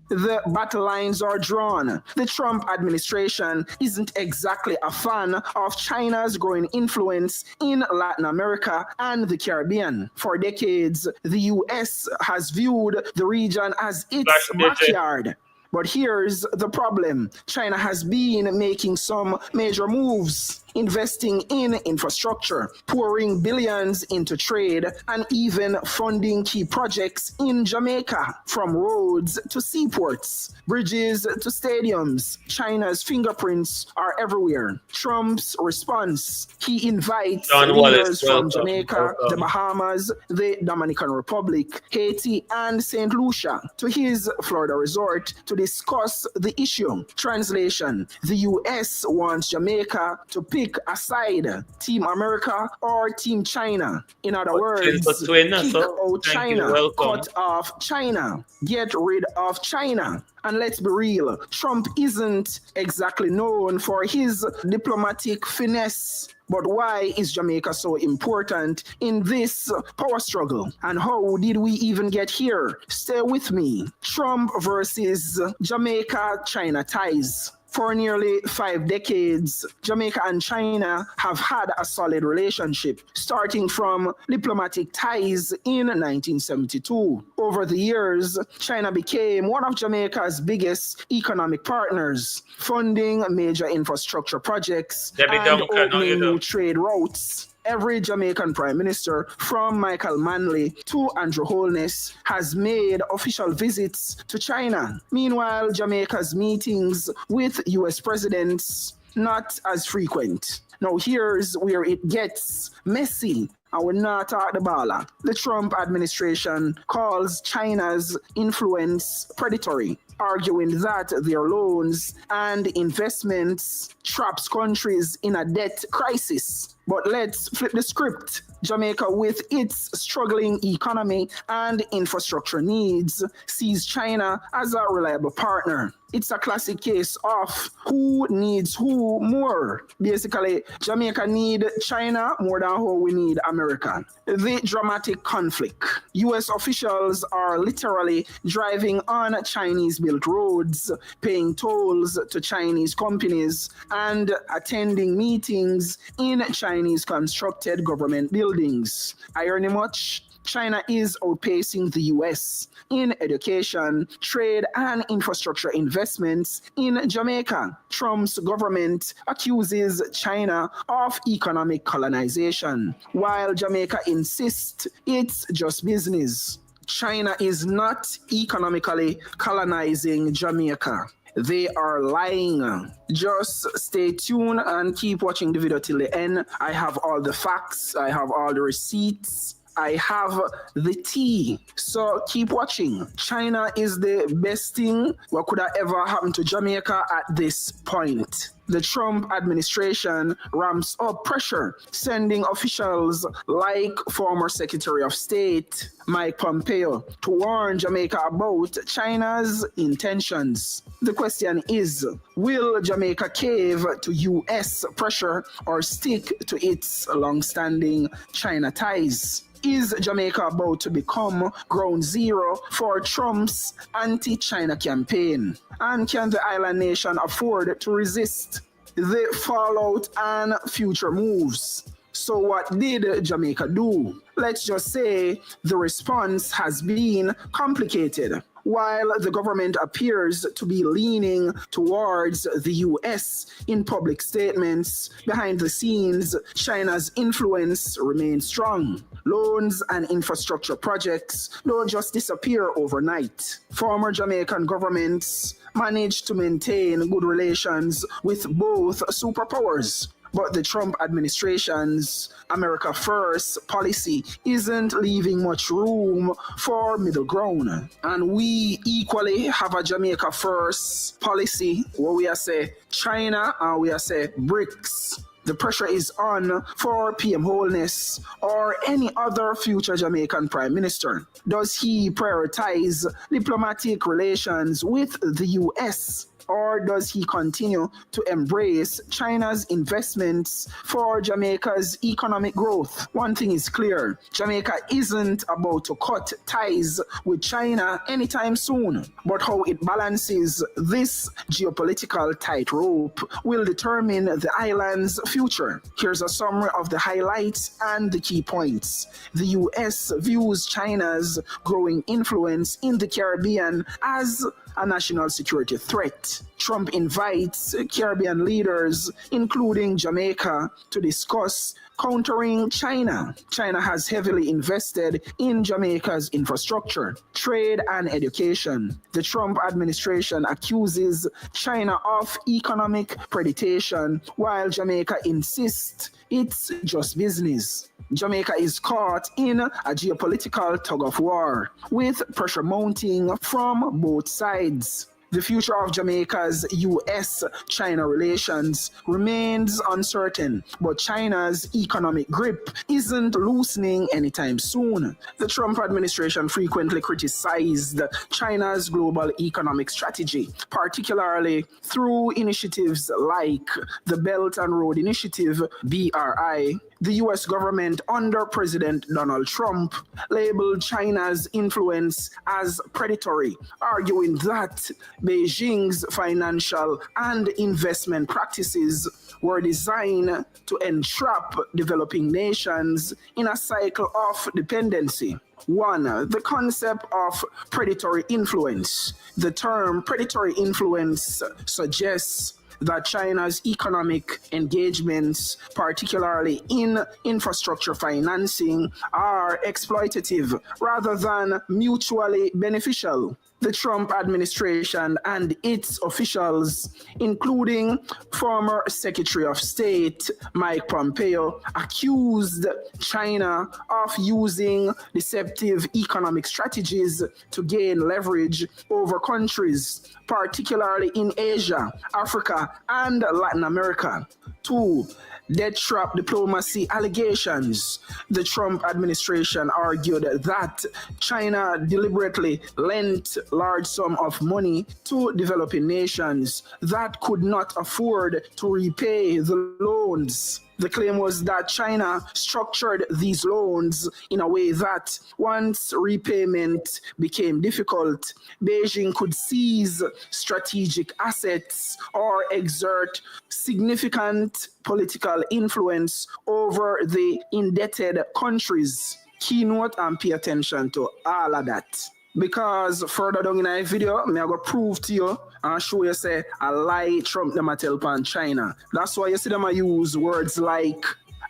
the battle lines are drawn. The Trump administration isn't exactly a fan of China's growing influence in Latin America and the Caribbean. For decades, the US has viewed the region as its backyard. But here's the problem: China has been making some major moves, investing in infrastructure, pouring billions into trade, and even funding key projects in Jamaica, from roads to seaports, bridges to stadiums. China's fingerprints are everywhere. Trump's response: he invites leaders from Jamaica, the Bahamas, the Dominican Republic, Haiti, and St. Lucia to his Florida resort to discuss the issue. Translation: the US wants Jamaica to pick a side, Team America or Team China. In other words, kick out China, cut off China, get rid of China. And let's be real, Trump isn't exactly known for his diplomatic finesse. But why is Jamaica so important in this power struggle? And how did we even get here? Stay with me. Trump versus Jamaica-China ties. For nearly 5 decades, Jamaica and China have had a solid relationship, starting from diplomatic ties in 1972. Over the years, China became one of Jamaica's biggest economic partners, funding major infrastructure projects and opening new trade routes. Every Jamaican Prime Minister, from Michael Manley to Andrew Holness, has made official visits to China. Meanwhile, Jamaica's meetings with US presidents not as frequent. Now here's where it gets messy. And we're not at the baller. The Trump administration calls China's influence predatory. arguing that their loans and investments traps countries in a debt crisis. But let's flip the script. Jamaica, with its struggling economy and infrastructure needs, sees China as a reliable partner. It's a classic case of who needs who more. Basically, Jamaica need China more than how we need America. The dramatic conflict. US officials are literally driving on Chinese-built roads, paying tolls to Chinese companies, and attending meetings in Chinese-constructed government buildings. Irony much? China is outpacing the US in education, trade, and infrastructure investments in Jamaica. Trump's government accuses China of economic colonization, while Jamaica insists it's just business. China is not economically colonizing Jamaica. They are lying. Just stay tuned and keep watching the video till the end. I have all the facts, I have all the receipts, I have the tea. So keep watching. China is the best thing what could have ever happened to Jamaica at this point. The Trump administration ramps up pressure, sending officials like former Secretary of State Mike Pompeo to warn Jamaica about China's intentions. The question is, will Jamaica cave to US pressure or stick to its long-standing China ties? Is Jamaica about to become ground zero for Trump's anti-China campaign? And can the island nation afford to resist the fallout and future moves? So what did Jamaica do? Let's just say the response has been complicated. While the government appears to be leaning towards the US in public statements, behind the scenes, China's influence remains strong. Loans and infrastructure projects don't just disappear overnight. Former Jamaican governments managed to maintain good relations with both superpowers. But the Trump administration's America First policy isn't leaving much room for middle ground. And we equally have a Jamaica First policy where we are say China and we are say Brics. The pressure is on for PM Holness or any other future Jamaican Prime Minister. Does he prioritize diplomatic relations with the US? Or does he continue to embrace China's investments for Jamaica's economic growth? One thing is clear, Jamaica isn't about to cut ties with China anytime soon. But how it balances this geopolitical tightrope will determine the island's future. Here's a summary of the highlights and the key points. The US views China's growing influence in the Caribbean as a national security threat. Trump invites Caribbean leaders, including Jamaica, to discuss countering China. China has heavily invested in Jamaica's infrastructure, trade, and education. The Trump administration accuses China of economic predation, while Jamaica insists it's just business. Jamaica is caught in a geopolitical tug-of-war, with pressure mounting from both sides. The future of Jamaica's US-China relations remains uncertain, but China's economic grip isn't loosening anytime soon. The Trump administration frequently criticized China's global economic strategy, particularly through initiatives like the Belt and Road Initiative, BRI. The US government under President Donald Trump labeled China's influence as predatory, arguing that Beijing's financial and investment practices were designed to entrap developing nations in a cycle of dependency. 1. The concept of predatory influence. The term predatory influence suggests that China's economic engagements, particularly in infrastructure financing, are exploitative rather than mutually beneficial. The Trump administration and its officials, including former Secretary of State Mike Pompeo, accused China of using deceptive economic strategies to gain leverage over countries, particularly in Asia, Africa, and Latin America. 2. Debt trap diplomacy allegations. The Trump administration argued that China deliberately lent large sums of money to developing nations that could not afford to repay the loans. The claim was that China structured these loans in a way that once repayment became difficult, Beijing could seize strategic assets or exert significant political influence over the indebted countries. Keynote and pay attention to all of that. Because further down in the video, I'm going to prove to you and show you say a lie Trump them a tell upon China. That's why you see them use words like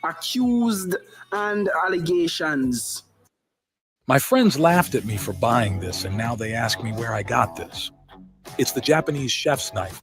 accused and allegations. My friends laughed at me for buying this, and now they ask me where I got this. It's the Japanese chef's knife.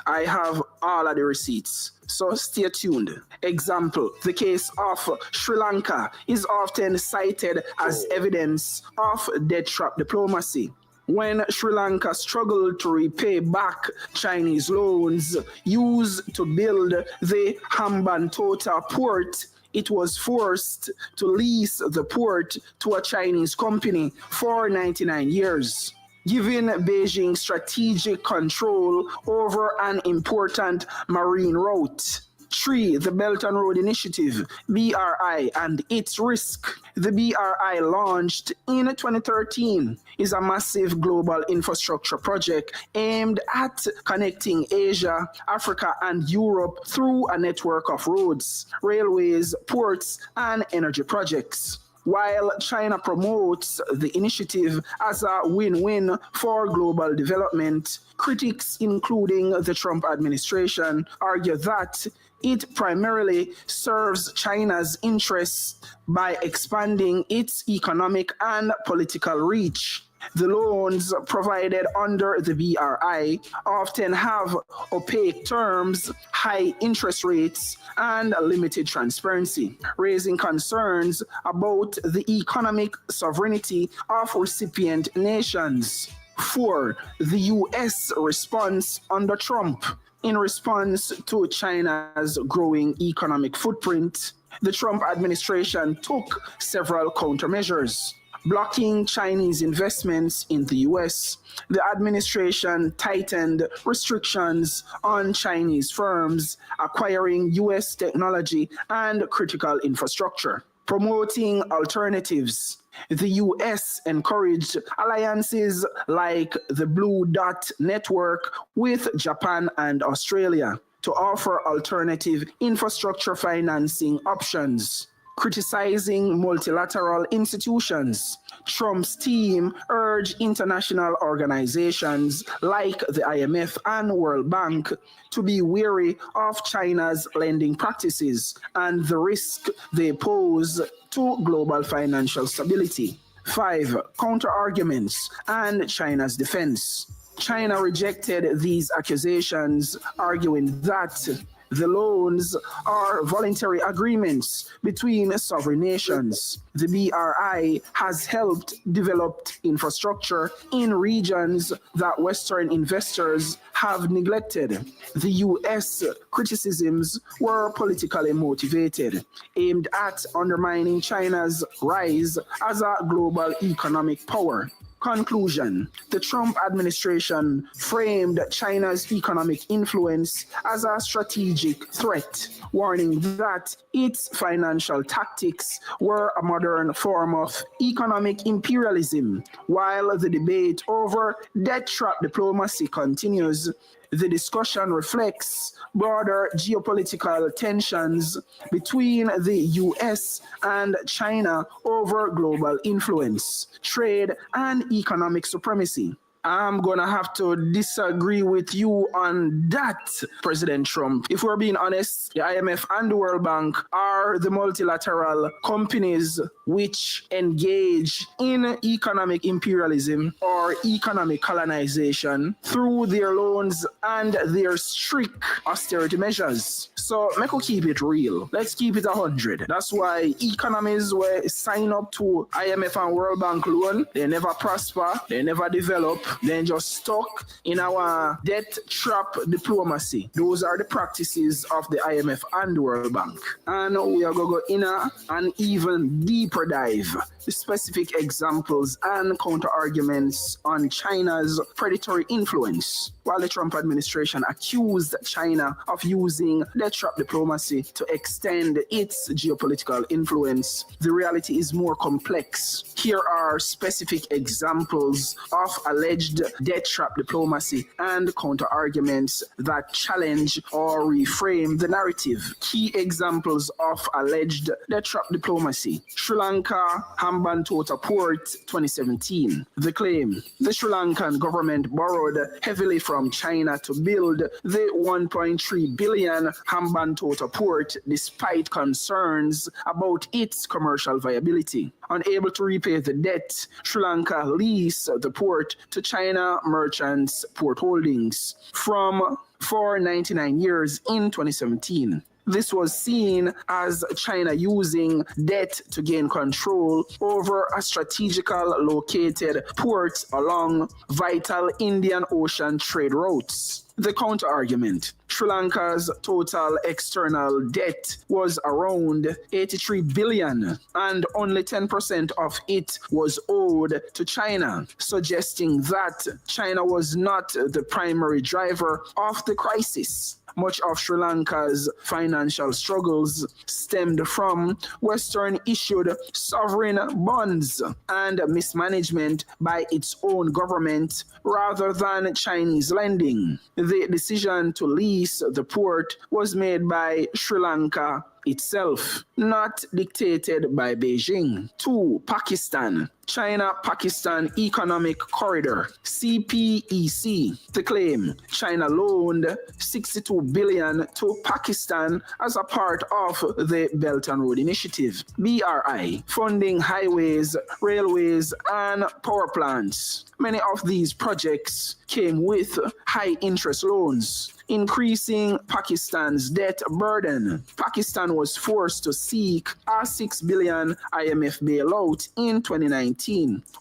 I have all of the receipts, so stay tuned. Example, the case of Sri Lanka is often cited as evidence of debt trap diplomacy. When Sri Lanka struggled to repay back Chinese loans used to build the Hambantota port, it was forced to lease the port to a Chinese company for 99 years. Giving Beijing strategic control over an important marine route. 3. The Belt and Road Initiative, BRI, and its risk. The BRI, launched in 2013, is a massive global infrastructure project aimed at connecting Asia, Africa, and Europe through a network of roads, railways, ports, and energy projects. While China promotes the initiative as a win-win for global development, critics, including the Trump administration, argue that it primarily serves China's interests by expanding its economic and political reach. The loans provided under the BRI often have opaque terms, high interest rates, and limited transparency, raising concerns about the economic sovereignty of recipient nations. 4. The U.S. response under Trump. In response to China's growing economic footprint, the Trump administration took several countermeasures. Blocking Chinese investments in the U.S., the administration tightened restrictions on Chinese firms acquiring U.S. technology and critical infrastructure. Promoting alternatives. The U.S. encouraged alliances like the Blue Dot Network with Japan and Australia to offer alternative infrastructure financing options. Criticizing multilateral institutions. Trump's team urged international organizations like the IMF and World Bank to be wary of China's lending practices and the risk they pose to global financial stability. 5. Counter-arguments and China's defense. China rejected these accusations, arguing that the loans are voluntary agreements between sovereign nations. The BRI has helped develop infrastructure in regions that Western investors have neglected. The U.S. criticisms were politically motivated, aimed at undermining China's rise as a global economic power. Conclusion: the Trump administration framed China's economic influence as a strategic threat, warning that its financial tactics were a modern form of economic imperialism. While the debate over debt trap diplomacy continues, the discussion reflects broader geopolitical tensions between the U.S. and China over global influence, trade, and economic supremacy. I'm gonna have to disagree with you on that, President Trump. If we're being honest, the IMF and the World Bank are the multilateral companies which engage in economic imperialism or economic colonization through their loans and their strict austerity measures. So make we keep it real. Let's keep it 100. That's why economies were sign up to IMF and World Bank loan, they never prosper, they never develop, then just stuck in our debt trap diplomacy. Those are the practices of the IMF and the World Bank. And we are going to go in an even deeper dive, the specific examples and counter arguments on China's predatory influence. While the Trump administration accused China of using debt trap diplomacy to extend its geopolitical influence, the reality is more complex. Here are specific examples of alleged debt trap diplomacy and counter arguments that challenge or reframe the narrative. Key examples of alleged debt trap diplomacy: Sri Lanka Hambantota Port 2017. The claim: the Sri Lankan government borrowed heavily from China to build the 1.3 billion Hambantota port despite concerns about its commercial viability. Unable to repay the debt, Sri Lanka leased the port to China Merchants Port Holdings for 99 years in 2017. This was seen as China using debt to gain control over a strategically located port along vital Indian Ocean trade routes. The counter-argument: Sri Lanka's total external debt was around 83 billion and only 10% of it was owed to China, suggesting that China was not the primary driver of the crisis. Much of Sri Lanka's financial struggles stemmed from Western-issued sovereign bonds and mismanagement by its own government rather than Chinese lending. The decision to lease the port was made by Sri Lanka itself, not dictated by Beijing. 2. Pakistan. China-Pakistan Economic Corridor, CPEC. The claim: China loaned 62 billion to Pakistan as a part of the Belt and Road Initiative, BRI, funding highways, railways, and power plants. Many of these projects came with high interest loans, increasing Pakistan's debt burden. Pakistan was forced to seek a 6 billion IMF bailout in 2019,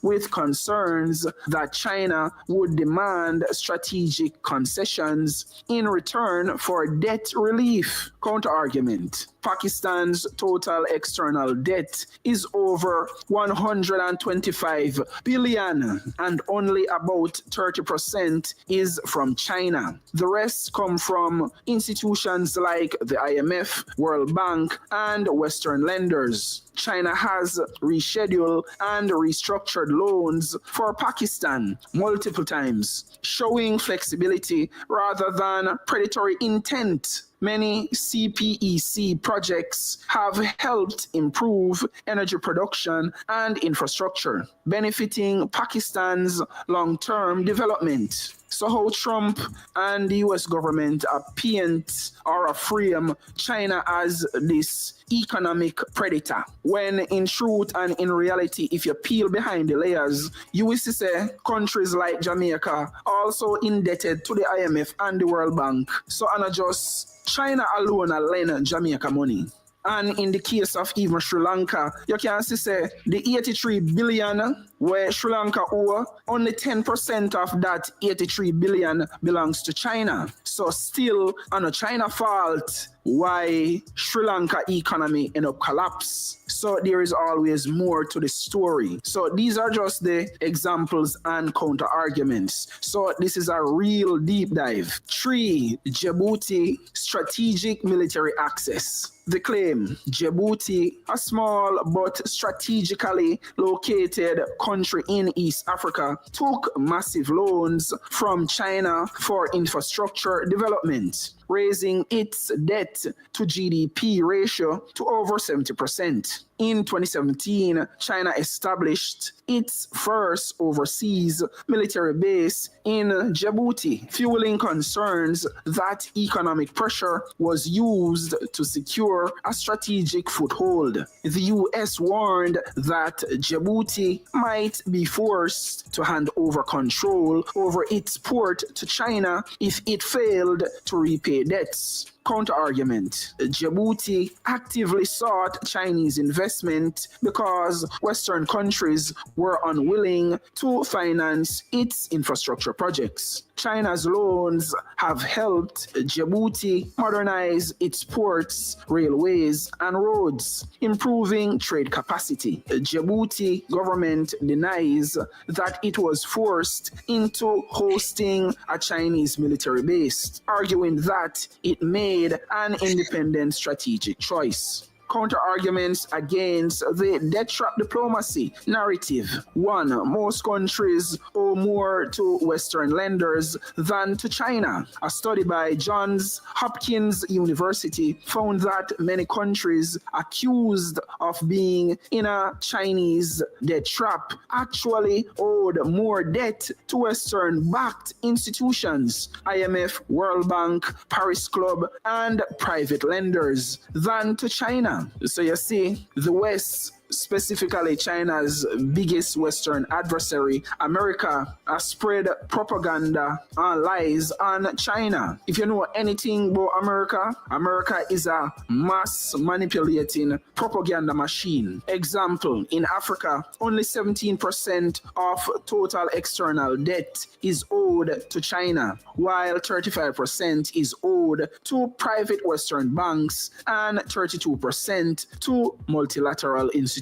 with concerns that China would demand strategic concessions in return for debt relief. Counter-argument: Pakistan's total external debt is over 125 billion and only about 30% is from China. The rest come from institutions like the IMF, World Bank, and Western lenders. China has rescheduled and restructured loans for Pakistan multiple times, showing flexibility rather than predatory intent. Many CPEC projects have helped improve energy production and infrastructure, benefiting Pakistan's long-term development. So how Trump and the US government paint or frame China as this economic predator, when in truth and in reality, if you peel behind the layers, you will see countries like Jamaica also indebted to the IMF and the World Bank. So not just China alone lend Jamaica money. And in the case of even Sri Lanka, you can see the 83 billion where Sri Lanka owe, only 10% of that 83 billion belongs to China. So still, on a China fault, why Sri Lanka economy end up collapse. So there is always more to the story. So these are just the examples and counter arguments. So this is a real deep dive. 3. Djibouti strategic military access. The claim: Djibouti, a small but strategically located country in East Africa, took massive loans from China for infrastructure development. raising its debt to GDP ratio to over 70%. In 2017, China established its first overseas military base in Djibouti, fueling concerns that economic pressure was used to secure a strategic foothold. The US warned that Djibouti might be forced to hand over control over its port to China if it failed to repay debts. Counter-argument: Djibouti actively sought Chinese investment because Western countries were unwilling to finance its infrastructure projects. China's loans have helped Djibouti modernize its ports, railways, and roads, improving trade capacity. Djibouti government denies that it was forced into hosting a Chinese military base, arguing that it made an independent strategic choice. Counter-arguments against the debt trap diplomacy narrative. 1. Most countries owe more to Western lenders than to China. A study by Johns Hopkins University found that many countries accused of being in a Chinese debt trap actually owed more debt to Western-backed institutions, IMF, World Bank, Paris Club, and private lenders, than to China. So you see, the West, specifically China's biggest Western adversary, America, has spread propaganda and lies on China. If you know anything about America, America is a mass manipulating propaganda machine. Example, in Africa, only 17% of total external debt is owed to China, while 35% is owed to private Western banks and 32% to multilateral institutions.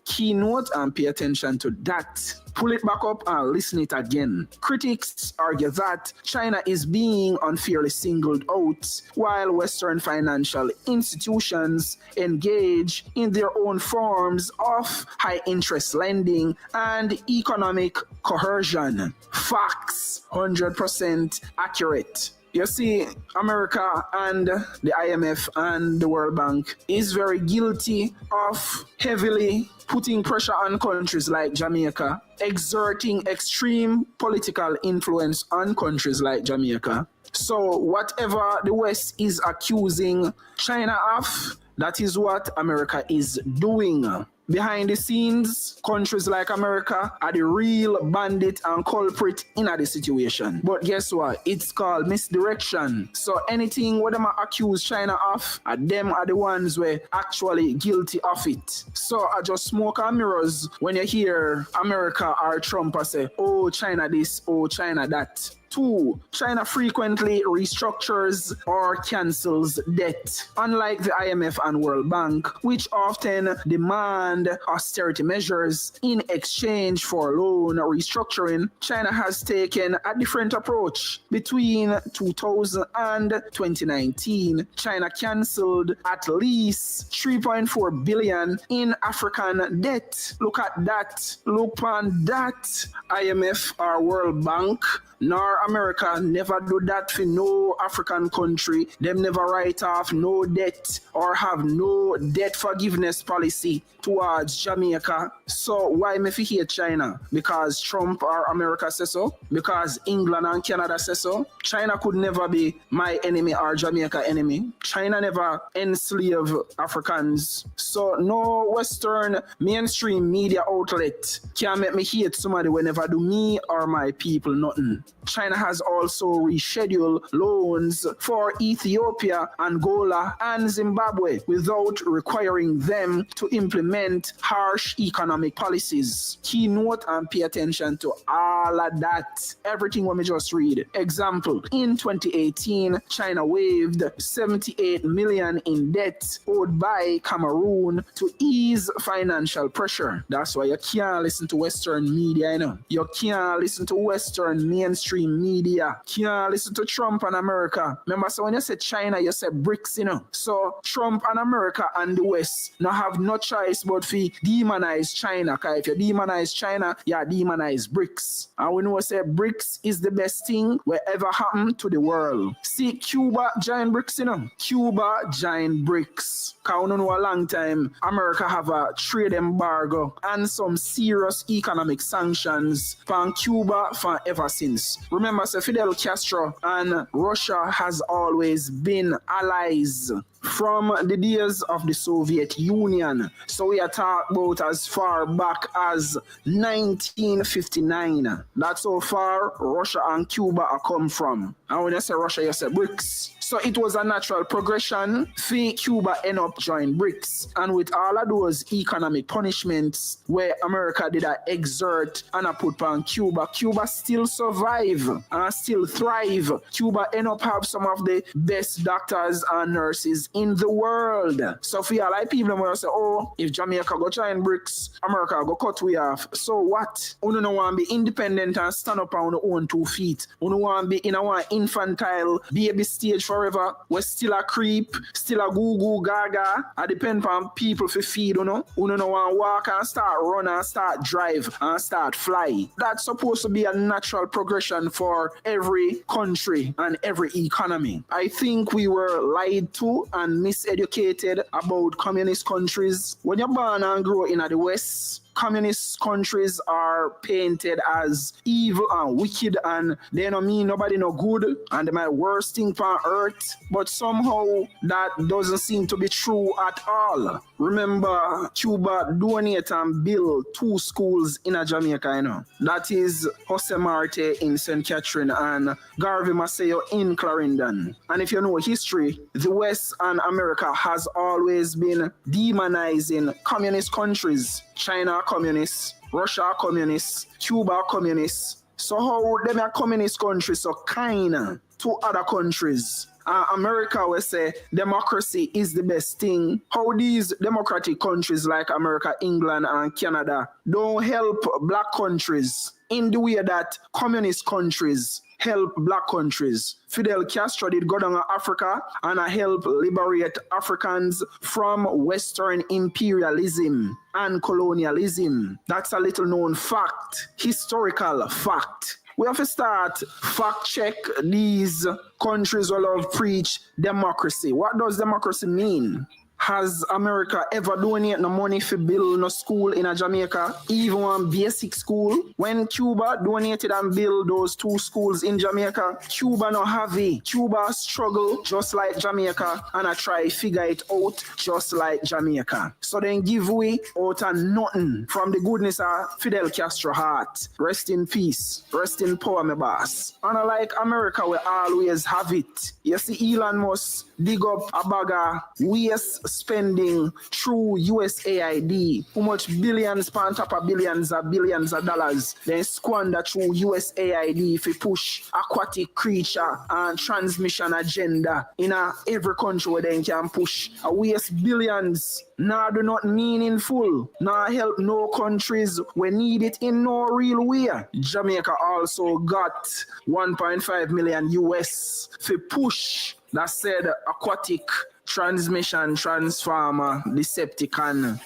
Keynote and pay attention to that. Pull it back up and listen it again. Critics argue that China is being unfairly singled out while Western financial institutions engage in their own forms of high interest lending and economic coercion. Facts, 100% accurate. You see, America and the IMF and the World Bank is very guilty of heavily putting pressure on countries like Jamaica, exerting extreme political influence on countries like Jamaica. So whatever the West is accusing China of, that is what America is doing. Behind the scenes, countries like America are the real bandit and culprit in the situation. But guess what? It's called misdirection. So anything where them accuse China of, them are the ones where actually guilty of it. So I just smoke and mirrors when you hear America or Trump say, oh, China this, oh, China that. 2. China frequently restructures or cancels debt. Unlike the IMF and World Bank, which often demand austerity measures in exchange for loan restructuring, China has taken a different approach. Between 2000 and 2019, China canceled at least 3.4 billion in African debt. Look at that. Look on that. IMF or World Bank nor America never do that for no African country. Them never write off no debt or have no debt forgiveness policy towards Jamaica. So why me fi hate China? Because Trump or America say so? Because England and Canada say so? China could never be my enemy or Jamaica enemy. China never enslave Africans. So no Western mainstream media outlet can make me hate somebody whenever do me or my people nothing. China has also rescheduled loans for Ethiopia, Angola, and Zimbabwe without requiring them to implement harsh economic policies. Keynote and pay attention to all of that. Everything what me just read. Example, in 2018, China waived 78 million in debt owed by Cameroon to ease financial pressure. That's why you can't listen to Western media, you know. You can't listen to Western mainstream mainstream media. Can't listen to Trump and America. Remember, so when you say China, you say Brics, you know. So Trump and America and the West now have no choice but to demonize China. Because if you demonize China, you demonize Brics. And we know say Brics is the best thing where ever happened to the world. See, Cuba join Brics, you know. Cuba join Brics. Because we know a long time America have a trade embargo and some serious economic sanctions from Cuba for ever since. Remember, so Fidel Castro and Russia has always been allies from the days of the Soviet Union. So we are talking about as far back as 1959. That's how far Russia and Cuba are come from. And when you say Russia, you say Brics. So it was a natural progression for Cuba end up join Brics. And with all of those economic punishments where America did exert and put on Cuba, Cuba still survive and still thrive. Cuba end up have some of the best doctors and nurses in the world. So for a lot of people will say, oh, if Jamaica go join Brics, America go cut we off. So what? You don't want to be independent and stand up on your own 2 feet. You don't want to be in a infantile baby stage forever. We're still a creep, still a goo gaga. I depend on people for feed, you know. You don't want to walk and start run and start drive and start fly. That's supposed to be a natural progression for every country and every economy. I think we were lied to and miseducated about communist countries. When you're born and grow in the West, communist countries are painted as evil and wicked, and they don't mean nobody no good, and they might worst thing on earth. But somehow that doesn't seem to be true at all. Remember, Cuba donate and build 2 schools in Jamaica, you know. That is Jose Marte in St. Catherine and Garvey Maceo in Clarendon. And if you know history, the West and America has always been demonizing communist countries. China communist, Russia communist, Cuba communist. So how them are communist countries so kind to other countries? America will say democracy is the best thing. How these democratic countries like America, England, and Canada don't help black countries in the way that communist countries help black countries. Fidel Castro did go down to Africa and help liberate Africans from Western imperialism and colonialism. That's a little known fact, historical fact. We have to start fact check these countries who love preach democracy. What does democracy mean? Has America ever donated no money for build no school in Jamaica, even one basic school? When Cuba donated and built those 2 schools in Jamaica, Cuba no have it. Cuba struggle just like Jamaica, and I try figure it out just like Jamaica. So then give way out of nothing from the goodness of Fidel Castro heart. Rest in peace. Rest in power, my boss. And like America, we always have it. You see Elon Musk dig up a bag of waste spending through USAID. How much billions on top of billions of dollars then squander through USAID if we push aquatic creature and transmission agenda in every country where they can push a waste billions. Now do not meaningful. Now help no countries we need it in no real way. Jamaica also got 1.5 million US for push that said aquatic transmission transformer Decepticon.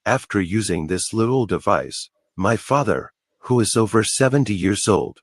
After using this little device, my father, who is over 70 years old,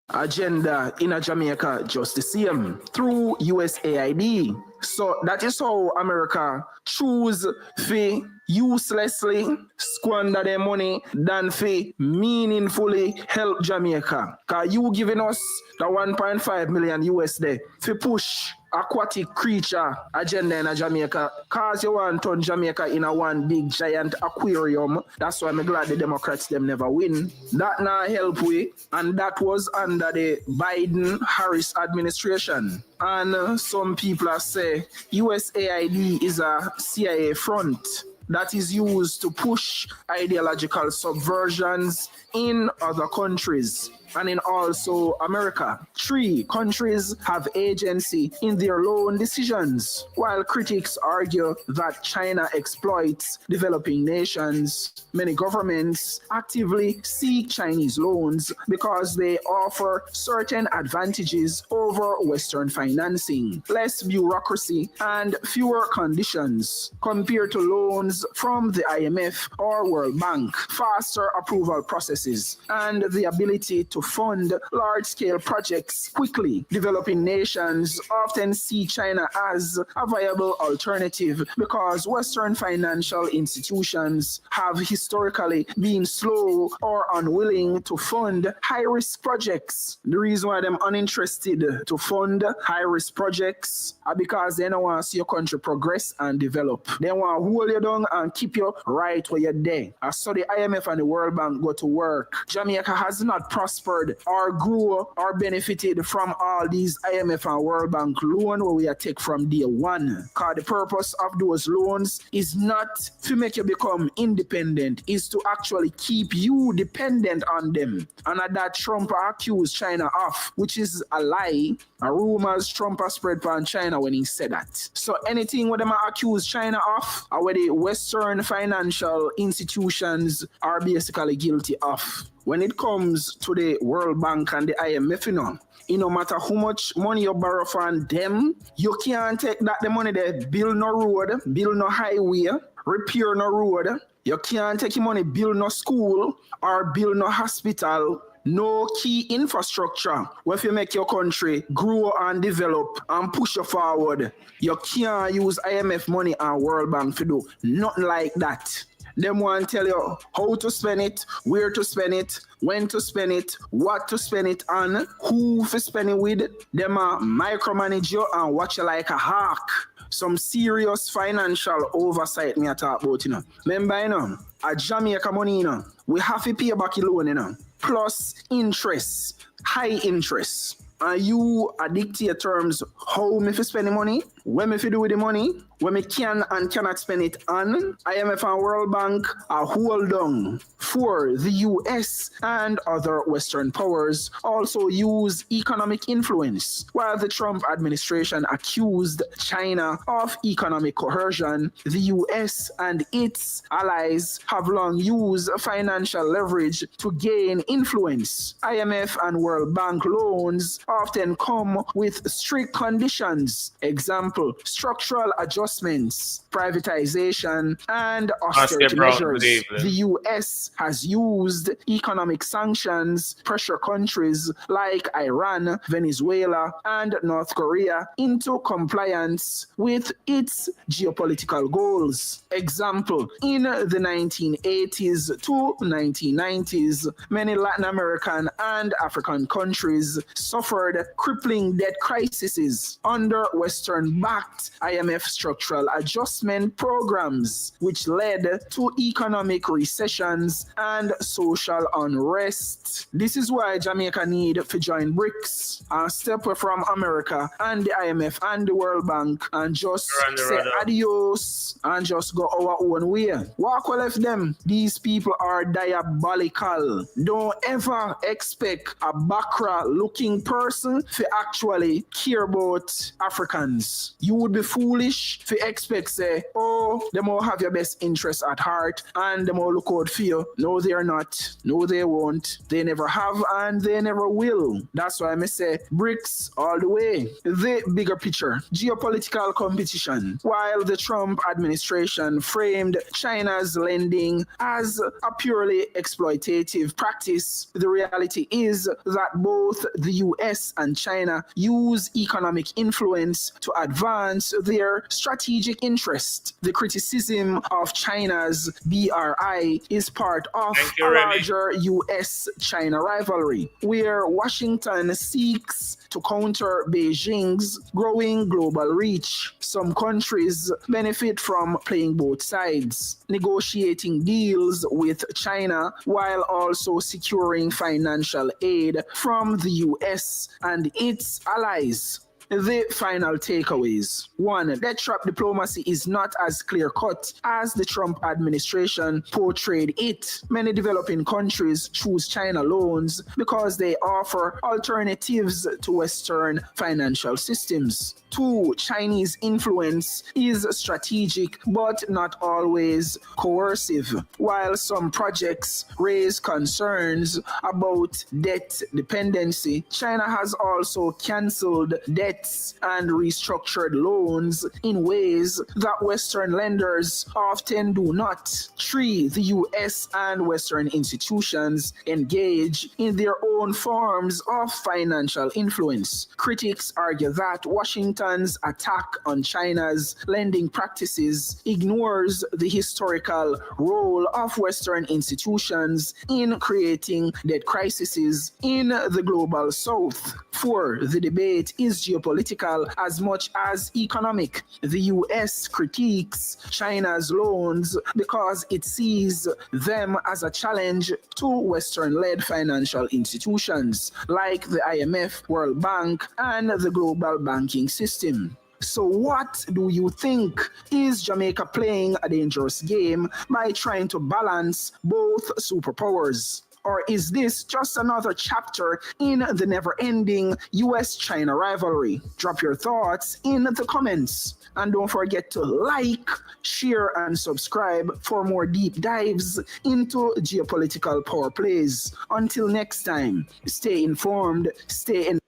agenda in Jamaica just the same through USAID. So that is how America choose for uselessly squander their money than for meaningfully help Jamaica. Because you giving us the 1.5 million US there for push aquatic creature agenda in Jamaica, cause you want to turn Jamaica in a one big giant aquarium. That's why I'm glad the Democrats them never win. That now help we, and that was under the Biden-Harris administration. And some people are say USAID is a CIA front. that is used to push ideological subversions in other countries and in also America. 3 countries have agency in their loan decisions, while critics argue that China exploits developing nations. Many governments actively seek Chinese loans because they offer certain advantages over Western financing, less bureaucracy, and fewer conditions compared to loans from the IMF or World Bank, faster approval processes, and the ability to fund large-scale projects quickly. Developing nations often see China as a viable alternative because Western financial institutions have historically been slow or unwilling to fund high-risk projects. The reason why they're uninterested to fund high-risk projects are because they don't want to see your country progress and develop. They want to hold you down and keep you right where you're there. I saw the IMF and the World Bank go to work. Jamaica has not prospered or grew or benefited from all these IMF and World Bank loans where we are take from day one. Because the purpose of those loans is not to make you become independent, is to actually keep you dependent on them. And that Trump accused China of, which is a lie. A rumors Trump has spread on China when he said that. So anything where them accuse China of, or where the Western financial institutions are basically guilty of. When it comes to the World Bank and the IMF, no matter how much money you borrow from them, you can't take that the money there, build no road, build no highway, repair no road. You can't take your money, build no school or build no hospital. No key infrastructure where if you make your country grow and develop and push you forward. You can't use IMF money and World Bank to do nothing like that. Them want to tell you how to spend it, where to spend it, when to spend it, what to spend it on, who to spend it with. Them micromanage you and watch you like a hawk. Some serious financial oversight me I talk about, Remember, a Jamaica money, we have to pay back your loan, plus interest, high interest. And you dictate terms how me fi spend the money, when me fi do with the money, when me can and cannot spend it on. IMF and World Bank are hold on. 4, the US and other Western powers also use economic influence. While the Trump administration accused China of economic coercion, the US and its allies have long used financial leverage to gain influence. IMF and World Bank loans often come with strict conditions. Example, structural adjustments, privatization, and austerity measures. The US has used economic sanctions, pressure countries like Iran, Venezuela, and North Korea into compliance with its geopolitical goals. Example, in the 1980s to 1990s, many Latin American and African countries suffered crippling debt crises under Western-backed IMF structural adjustment programs, which led to economic recessions and social unrest. This is why Jamaica need to join Brics and step away from America and the IMF and the World Bank and just say adios and just go our own way. Walk well of them. These people are diabolical. Don't ever expect a Bakra-looking person to actually care about Africans. You would be foolish to expect, say, oh, them all have your best interests at heart and them all look out for you. No, they are not. No, they won't. They never have and they never will. That's why I say Brics all the way. The bigger picture, geopolitical competition. While the Trump administration framed China's lending as a purely exploitative practice, the reality is that both the US and China use economic influence to advance their strategic interest. The criticism of China's BRI is part of a larger US-China rivalry, where Washington seeks to counter Beijing's growing global reach. Some countries benefit from playing both sides, negotiating deals with China while also securing financial aid from the US and its allies. The final takeaways. 1. Debt trap diplomacy is not as clear-cut as the Trump administration portrayed it. Many developing countries choose China loans because they offer alternatives to Western financial systems. 2. Chinese influence is strategic but not always coercive. While some projects raise concerns about debt dependency, China has also cancelled debts and restructured loans in ways that Western lenders often do not. 3. The US and Western institutions engage in their own forms of financial influence. Critics argue that Washington's attack on China's lending practices ignores the historical role of Western institutions in creating debt crises in the global South. 4. The debate is geopolitical as much as economic. The US critiques China's loans because it sees them as a challenge to Western-led financial institutions like the IMF, World Bank, and the global banking system. So what do you think? Is Jamaica playing a dangerous game by trying to balance both superpowers? Or is this just another chapter in the never-ending US-China rivalry? Drop your thoughts in the comments. And don't forget to like, share, and subscribe for more deep dives into geopolitical power plays. Until next time, stay informed, stay in.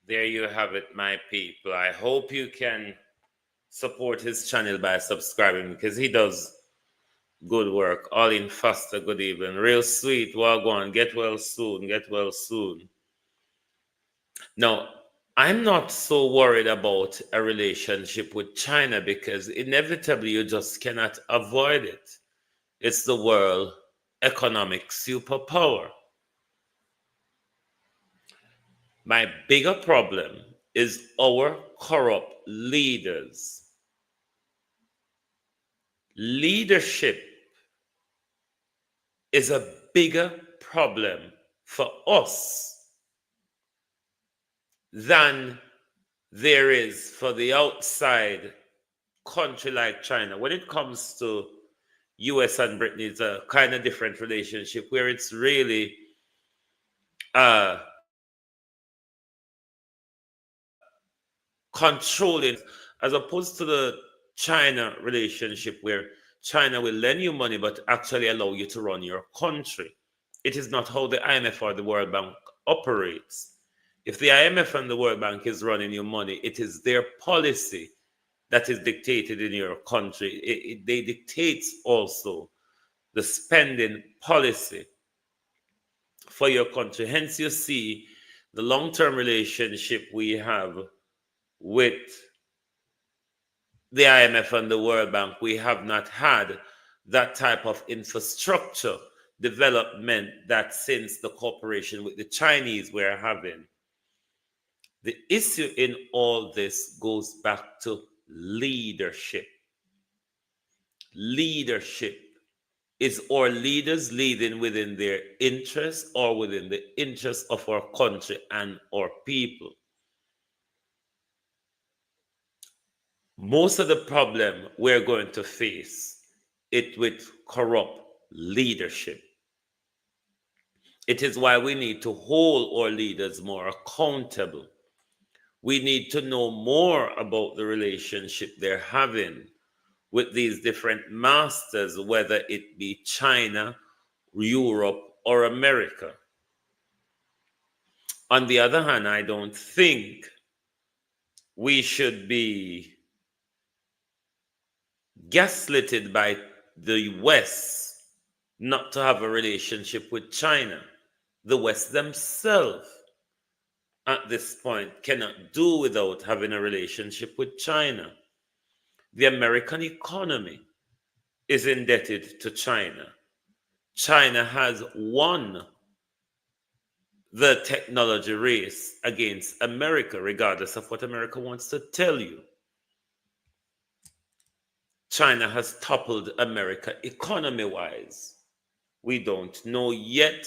There you have it, my people. I hope you can support his channel by subscribing because he does good work. All in faster, good evening. Real sweet, Wagwan. Get well soon. Get well soon. Now, I'm not so worried about a relationship with China because inevitably you just cannot avoid it. It's the world economic superpower. My bigger problem is our corrupt leaders. Leadership is a bigger problem for us than there is for the outside country like China. When it comes to US and Britain, it's a kind of different relationship where it's really controlling, as opposed to the China relationship where China will lend you money but actually allow you to run your country. It is not how the IMF or the World Bank operates. If the IMF and the World Bank is running your money, it is their policy that is dictated in your country. They dictate also the spending policy for your country. Hence, you see the long-term relationship we have with the IMF and the World Bank. We have not had that type of infrastructure development that since the cooperation with the Chinese we're having. The issue in all this goes back to leadership. Leadership. Is our leaders leading within their interests or within the interests of our country and our people? Most of the problem we're going to face it with corrupt leadership. It is why we need to hold our leaders more accountable. We need to know more about the relationship they're having with these different masters, whether it be China, Europe, or America. On the other hand, I don't think we should be gaslighted by the West not to have a relationship with China. The West themselves at this point cannot do without having a relationship with China. The American economy is indebted to China. China has won the technology race against America, regardless of what America wants to tell you. China has toppled America economy-wise. We don't know yet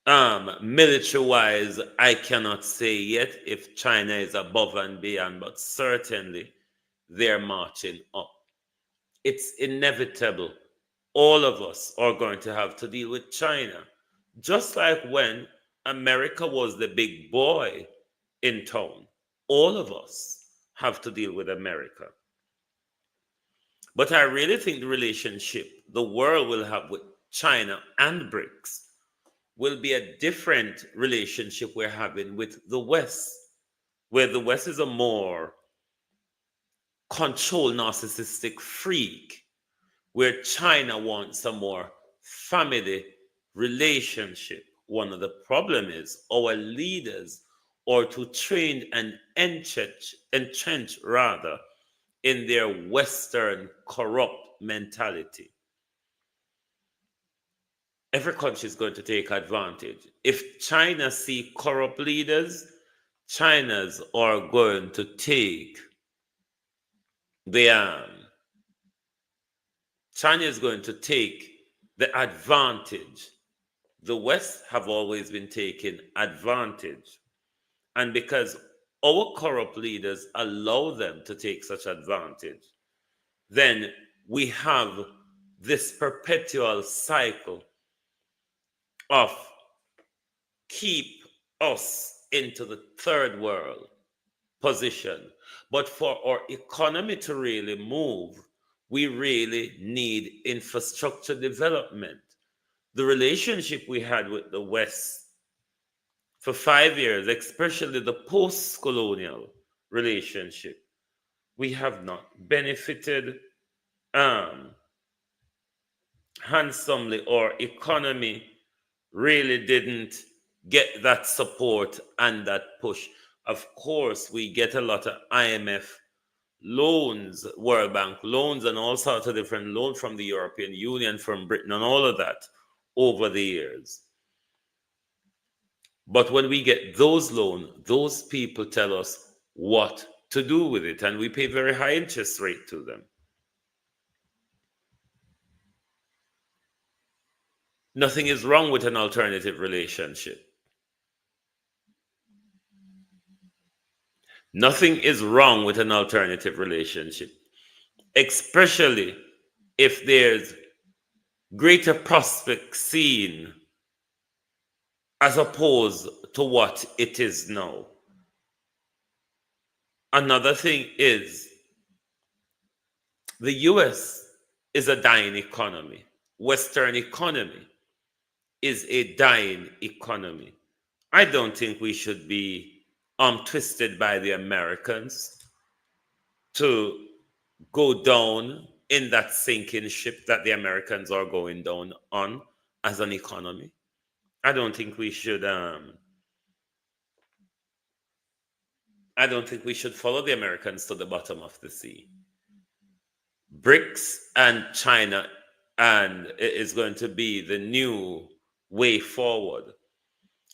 Military-wise, I cannot say yet if China is above and beyond, but certainly they're marching up. It's inevitable. All of us are going to have to deal with China. Just like when America was the big boy in town, all of us have to deal with America. But I really think the relationship the world will have with China and Brics will be a different relationship we're having with the West, where the West is a more control narcissistic freak, where China wants a more family relationship. One of the problem is our leaders are too trained and entrenched rather in their Western corrupt mentality. Every country is going to take advantage. If China see corrupt leaders, China's are going to take China is going to take the advantage. The West have always been taking advantage. And because our corrupt leaders allow them to take such advantage, then we have this perpetual cycle of keep us into the third world position. But for our economy to really move, we really need infrastructure development. The relationship we had with the West for 5 years, especially the post-colonial relationship, we have not benefited handsomely. Our economy really didn't get that support and that push. Of course, we get a lot of IMF loans, World Bank loans, and all sorts of different loans from the European Union, from Britain, and all of that over the years. But when we get those loans, those people tell us what to do with it, and we pay very high interest rate to them. Nothing is wrong with an alternative relationship. Nothing is wrong with an alternative relationship, especially if there's greater prospect seen as opposed to what it is now. Another thing is the US is a dying economy. Western economy is a dying economy. I don't think we should be twisted by the Americans to go down in that sinking ship that the Americans are going down on as an economy. I don't think we should follow the Americans to the bottom of the sea. Brics and China and is going to be the new way forward.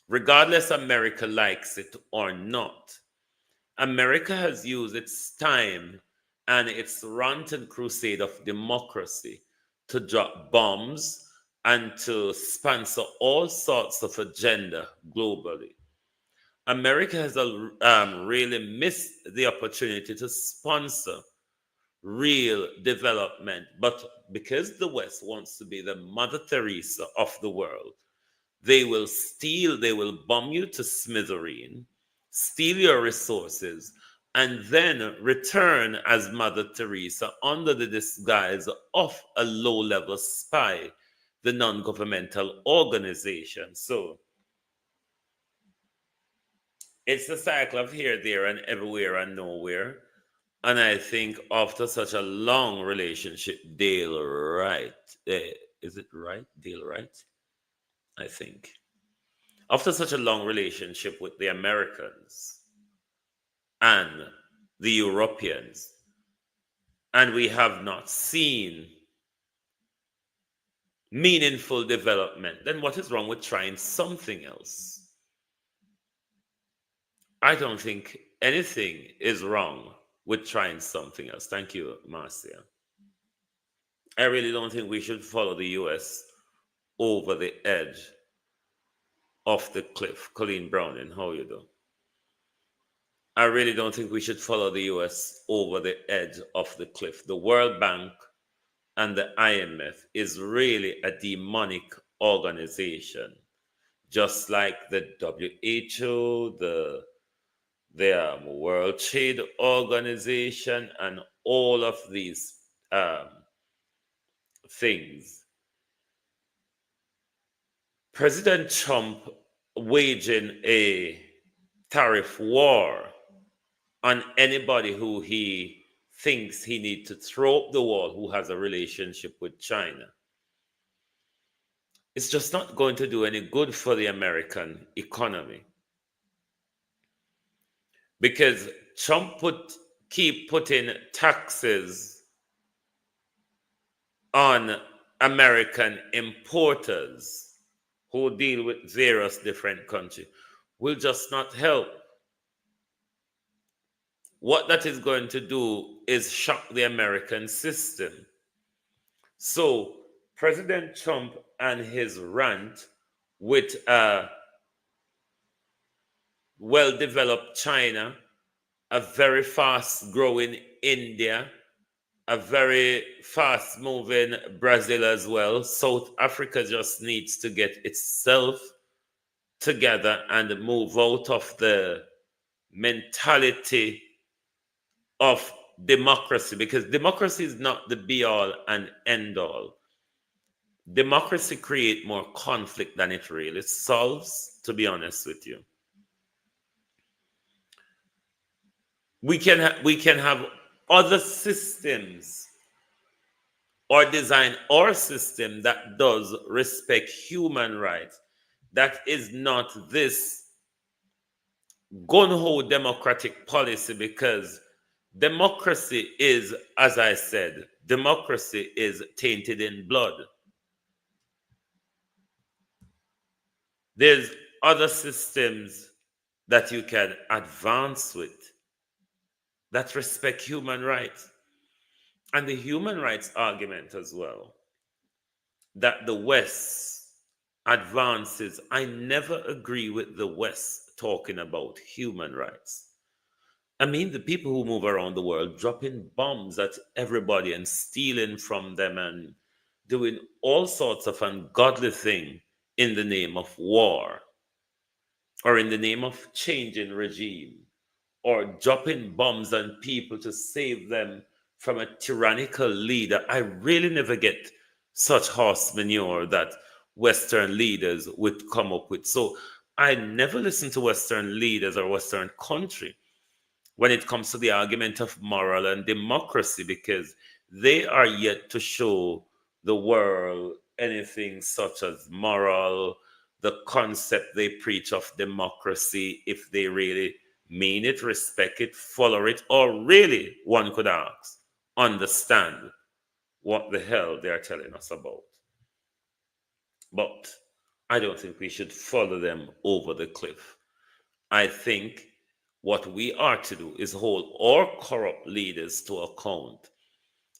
Regardless America likes it or not, America has used its time and its ranted crusade of democracy to drop bombs and to sponsor all sorts of agenda globally. America has really missed the opportunity to sponsor real development. But because the West wants to be the Mother Teresa of the world, they will steal, they will bomb you to smithereen, steal your resources, and then return as Mother Teresa under the disguise of a low-level spy, the non-governmental organization. So it's the cycle of here, there, and everywhere and nowhere. And I think after such a long relationship, Dale Wright, is it right? Dale Wright? I think. After such a long relationship with the Americans and the Europeans, and we have not seen meaningful development, then what is wrong with trying something else? I don't think anything is wrong with trying something else. Thank you, Marcia. I really don't think we should follow the US over the edge. off the cliff. Colleen Browning, how you do? I really don't think we should follow the US over the edge of the cliff. The World Bank and the IMF is really a demonic organization, just like the WHO, the World Trade Organization, and all of these things. President Trump waging a tariff war on anybody who he thinks he needs to throw up the wall who has a relationship with China. It's just not going to do any good for the American economy. Because Trump keep putting taxes on American importers who deal with various different countries will just not help. What that is going to do is shock the American system. So President Trump and his rant with a well-developed China, a very fast-growing India, a very fast-moving Brazil as well. South Africa just needs to get itself together and move out of the mentality of democracy, because democracy is not the be-all and end-all. Democracy creates more conflict than it really solves, to be honest with you. We can have other systems or design our system that does respect human rights, that is not this gun-ho democratic policy, because democracy is, as I said, democracy is tainted in blood. There's other systems that you can advance with that respect human rights. And the human rights argument as well, that the West advances. I never agree with the West talking about human rights. I mean, the people who move around the world dropping bombs at everybody and stealing from them and doing all sorts of ungodly things in the name of war or in the name of changing regime or dropping bombs on people to save them from a tyrannical leader. I really never get such horse manure that Western leaders would come up with. So I never listen to Western leaders or Western country when it comes to the argument of moral and democracy, because they are yet to show the world anything such as moral, the concept they preach of democracy, if they really mean it, respect it, follow it, or really, one could ask, understand what the hell they are telling us about. But I don't think we should follow them over the cliff. I think what we are to do is hold our corrupt leaders to account.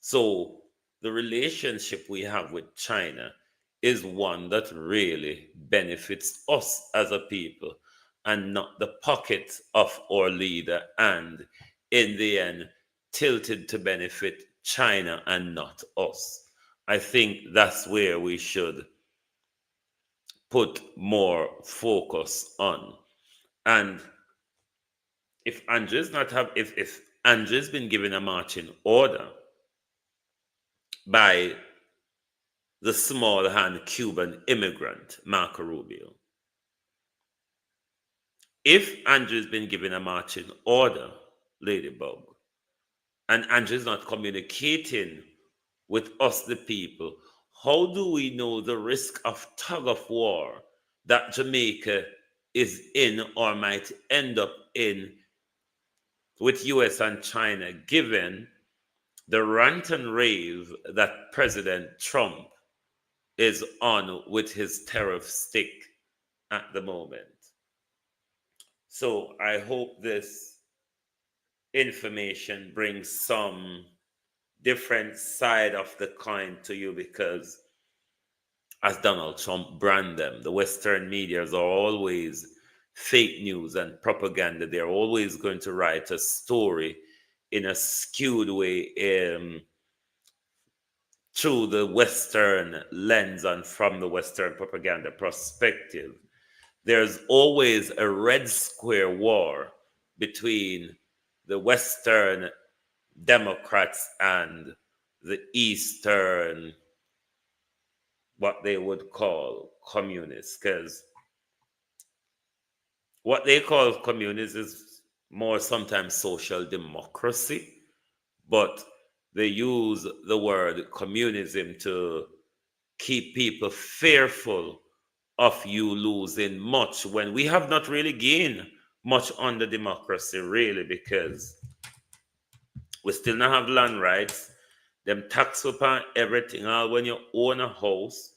So the relationship we have with China is one that really benefits us as a people and not the pocket of our leader, and in the end tilted to benefit China and not us. I think that's where we should put more focus on. And if Andrew's been given a marching order by the small hand Cuban immigrant, Marco Rubio, if Andrew's been given a marching order, Ladybug, and Andrew's not communicating with us, the people, how do we know the risk of tug of war that Jamaica is in or might end up in with US and China, given the rant and rave that President Trump is on with his tariff stick at the moment? So I hope this information brings some different side of the coin to you, because as Donald Trump brand them. The Western medias are always fake news and propaganda. They're always going to write a story in a skewed way through the Western lens and from the Western propaganda perspective. There's always a red square war between the Western Democrats and the Eastern, what they would call communists, because what they call communists is more sometimes social democracy, but they use the word communism to keep people fearful of you losing much when we have not really gained much under democracy, really, because we still not have land rights. Them tax upon everything. All when you own a house,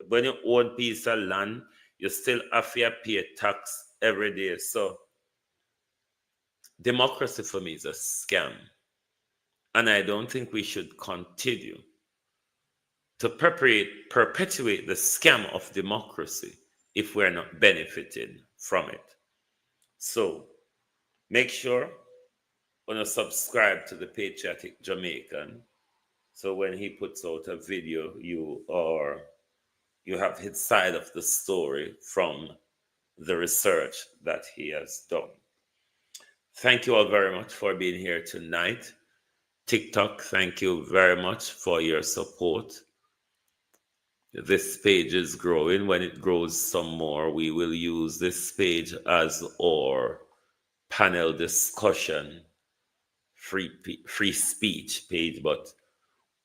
when you own piece of land, you still have to pay tax every day. So democracy for me is a scam. And I don't think we should continue to perpetuate the scam of democracy if we're not benefiting from it. So make sure when you subscribe to the Patriotic Jamaican, so when he puts out a video, you have his side of the story from the research that he has done. Thank you all very much for being here tonight. TikTok, thank you very much for your support. This page is growing. When it grows some more, we will use this page as our panel discussion, free speech page, but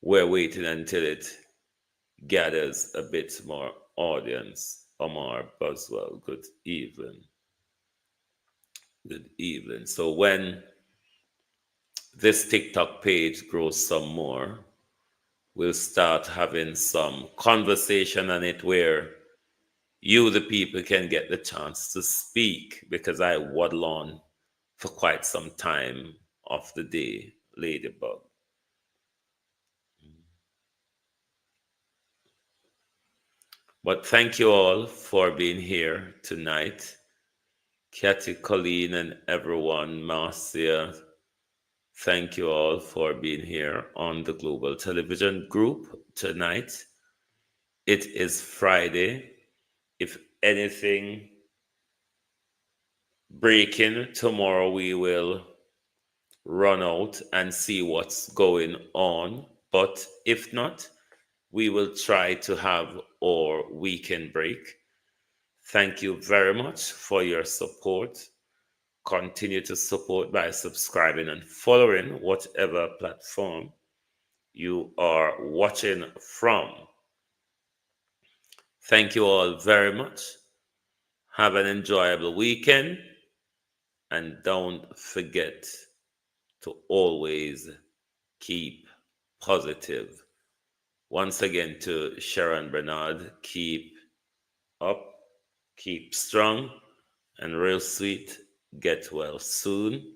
we're waiting until it gathers a bit more audience. Omar Boswell, good evening. Good evening. So when this TikTok page grows some more, we'll start having some conversation on it where you, the people, can get the chance to speak, because I waddle on for quite some time of the day, Ladybug. But thank you all for being here tonight. Kathy, Colleen, and everyone, Marcia, thank you all for being here on the Global Television Group tonight. It is Friday. If anything breaking tomorrow, we will run out and see what's going on. But if not, we will try to have our weekend break. Thank you very much for your support. Continue to support by subscribing and following whatever platform you are watching from. Thank you all very much. Have an enjoyable weekend. And don't forget to always keep positive. Once again, to Sharon Bernard, keep up, keep strong, and real sweet. Get well soon.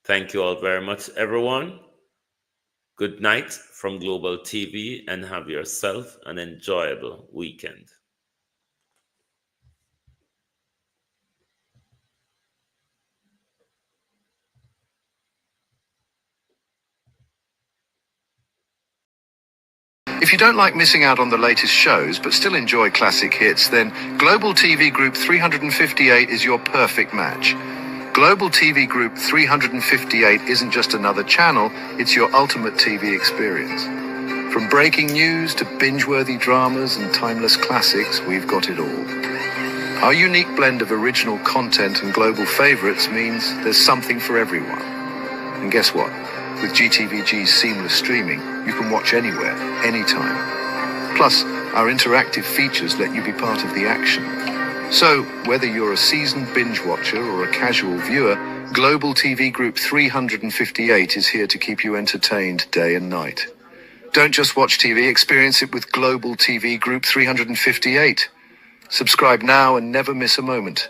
Thank you all very much, everyone. Good night from Global TV, and have yourself an enjoyable weekend. If you don't like missing out on the latest shows but still enjoy classic hits, then Global TV Group 358 is your perfect match. Global TV Group 358 isn't just another channel, it's your ultimate TV experience. From breaking news to binge-worthy dramas and timeless classics, we've got it all. Our unique blend of original content and global favorites means there's something for everyone. And guess what? With GTVG's seamless streaming, you can watch anywhere, anytime. Plus, our interactive features let you be part of the action. So, whether you're a seasoned binge watcher or a casual viewer, Global TV Group 358 is here to keep you entertained day and night. Don't just watch TV, experience it with Global TV Group 358. Subscribe now and never miss a moment.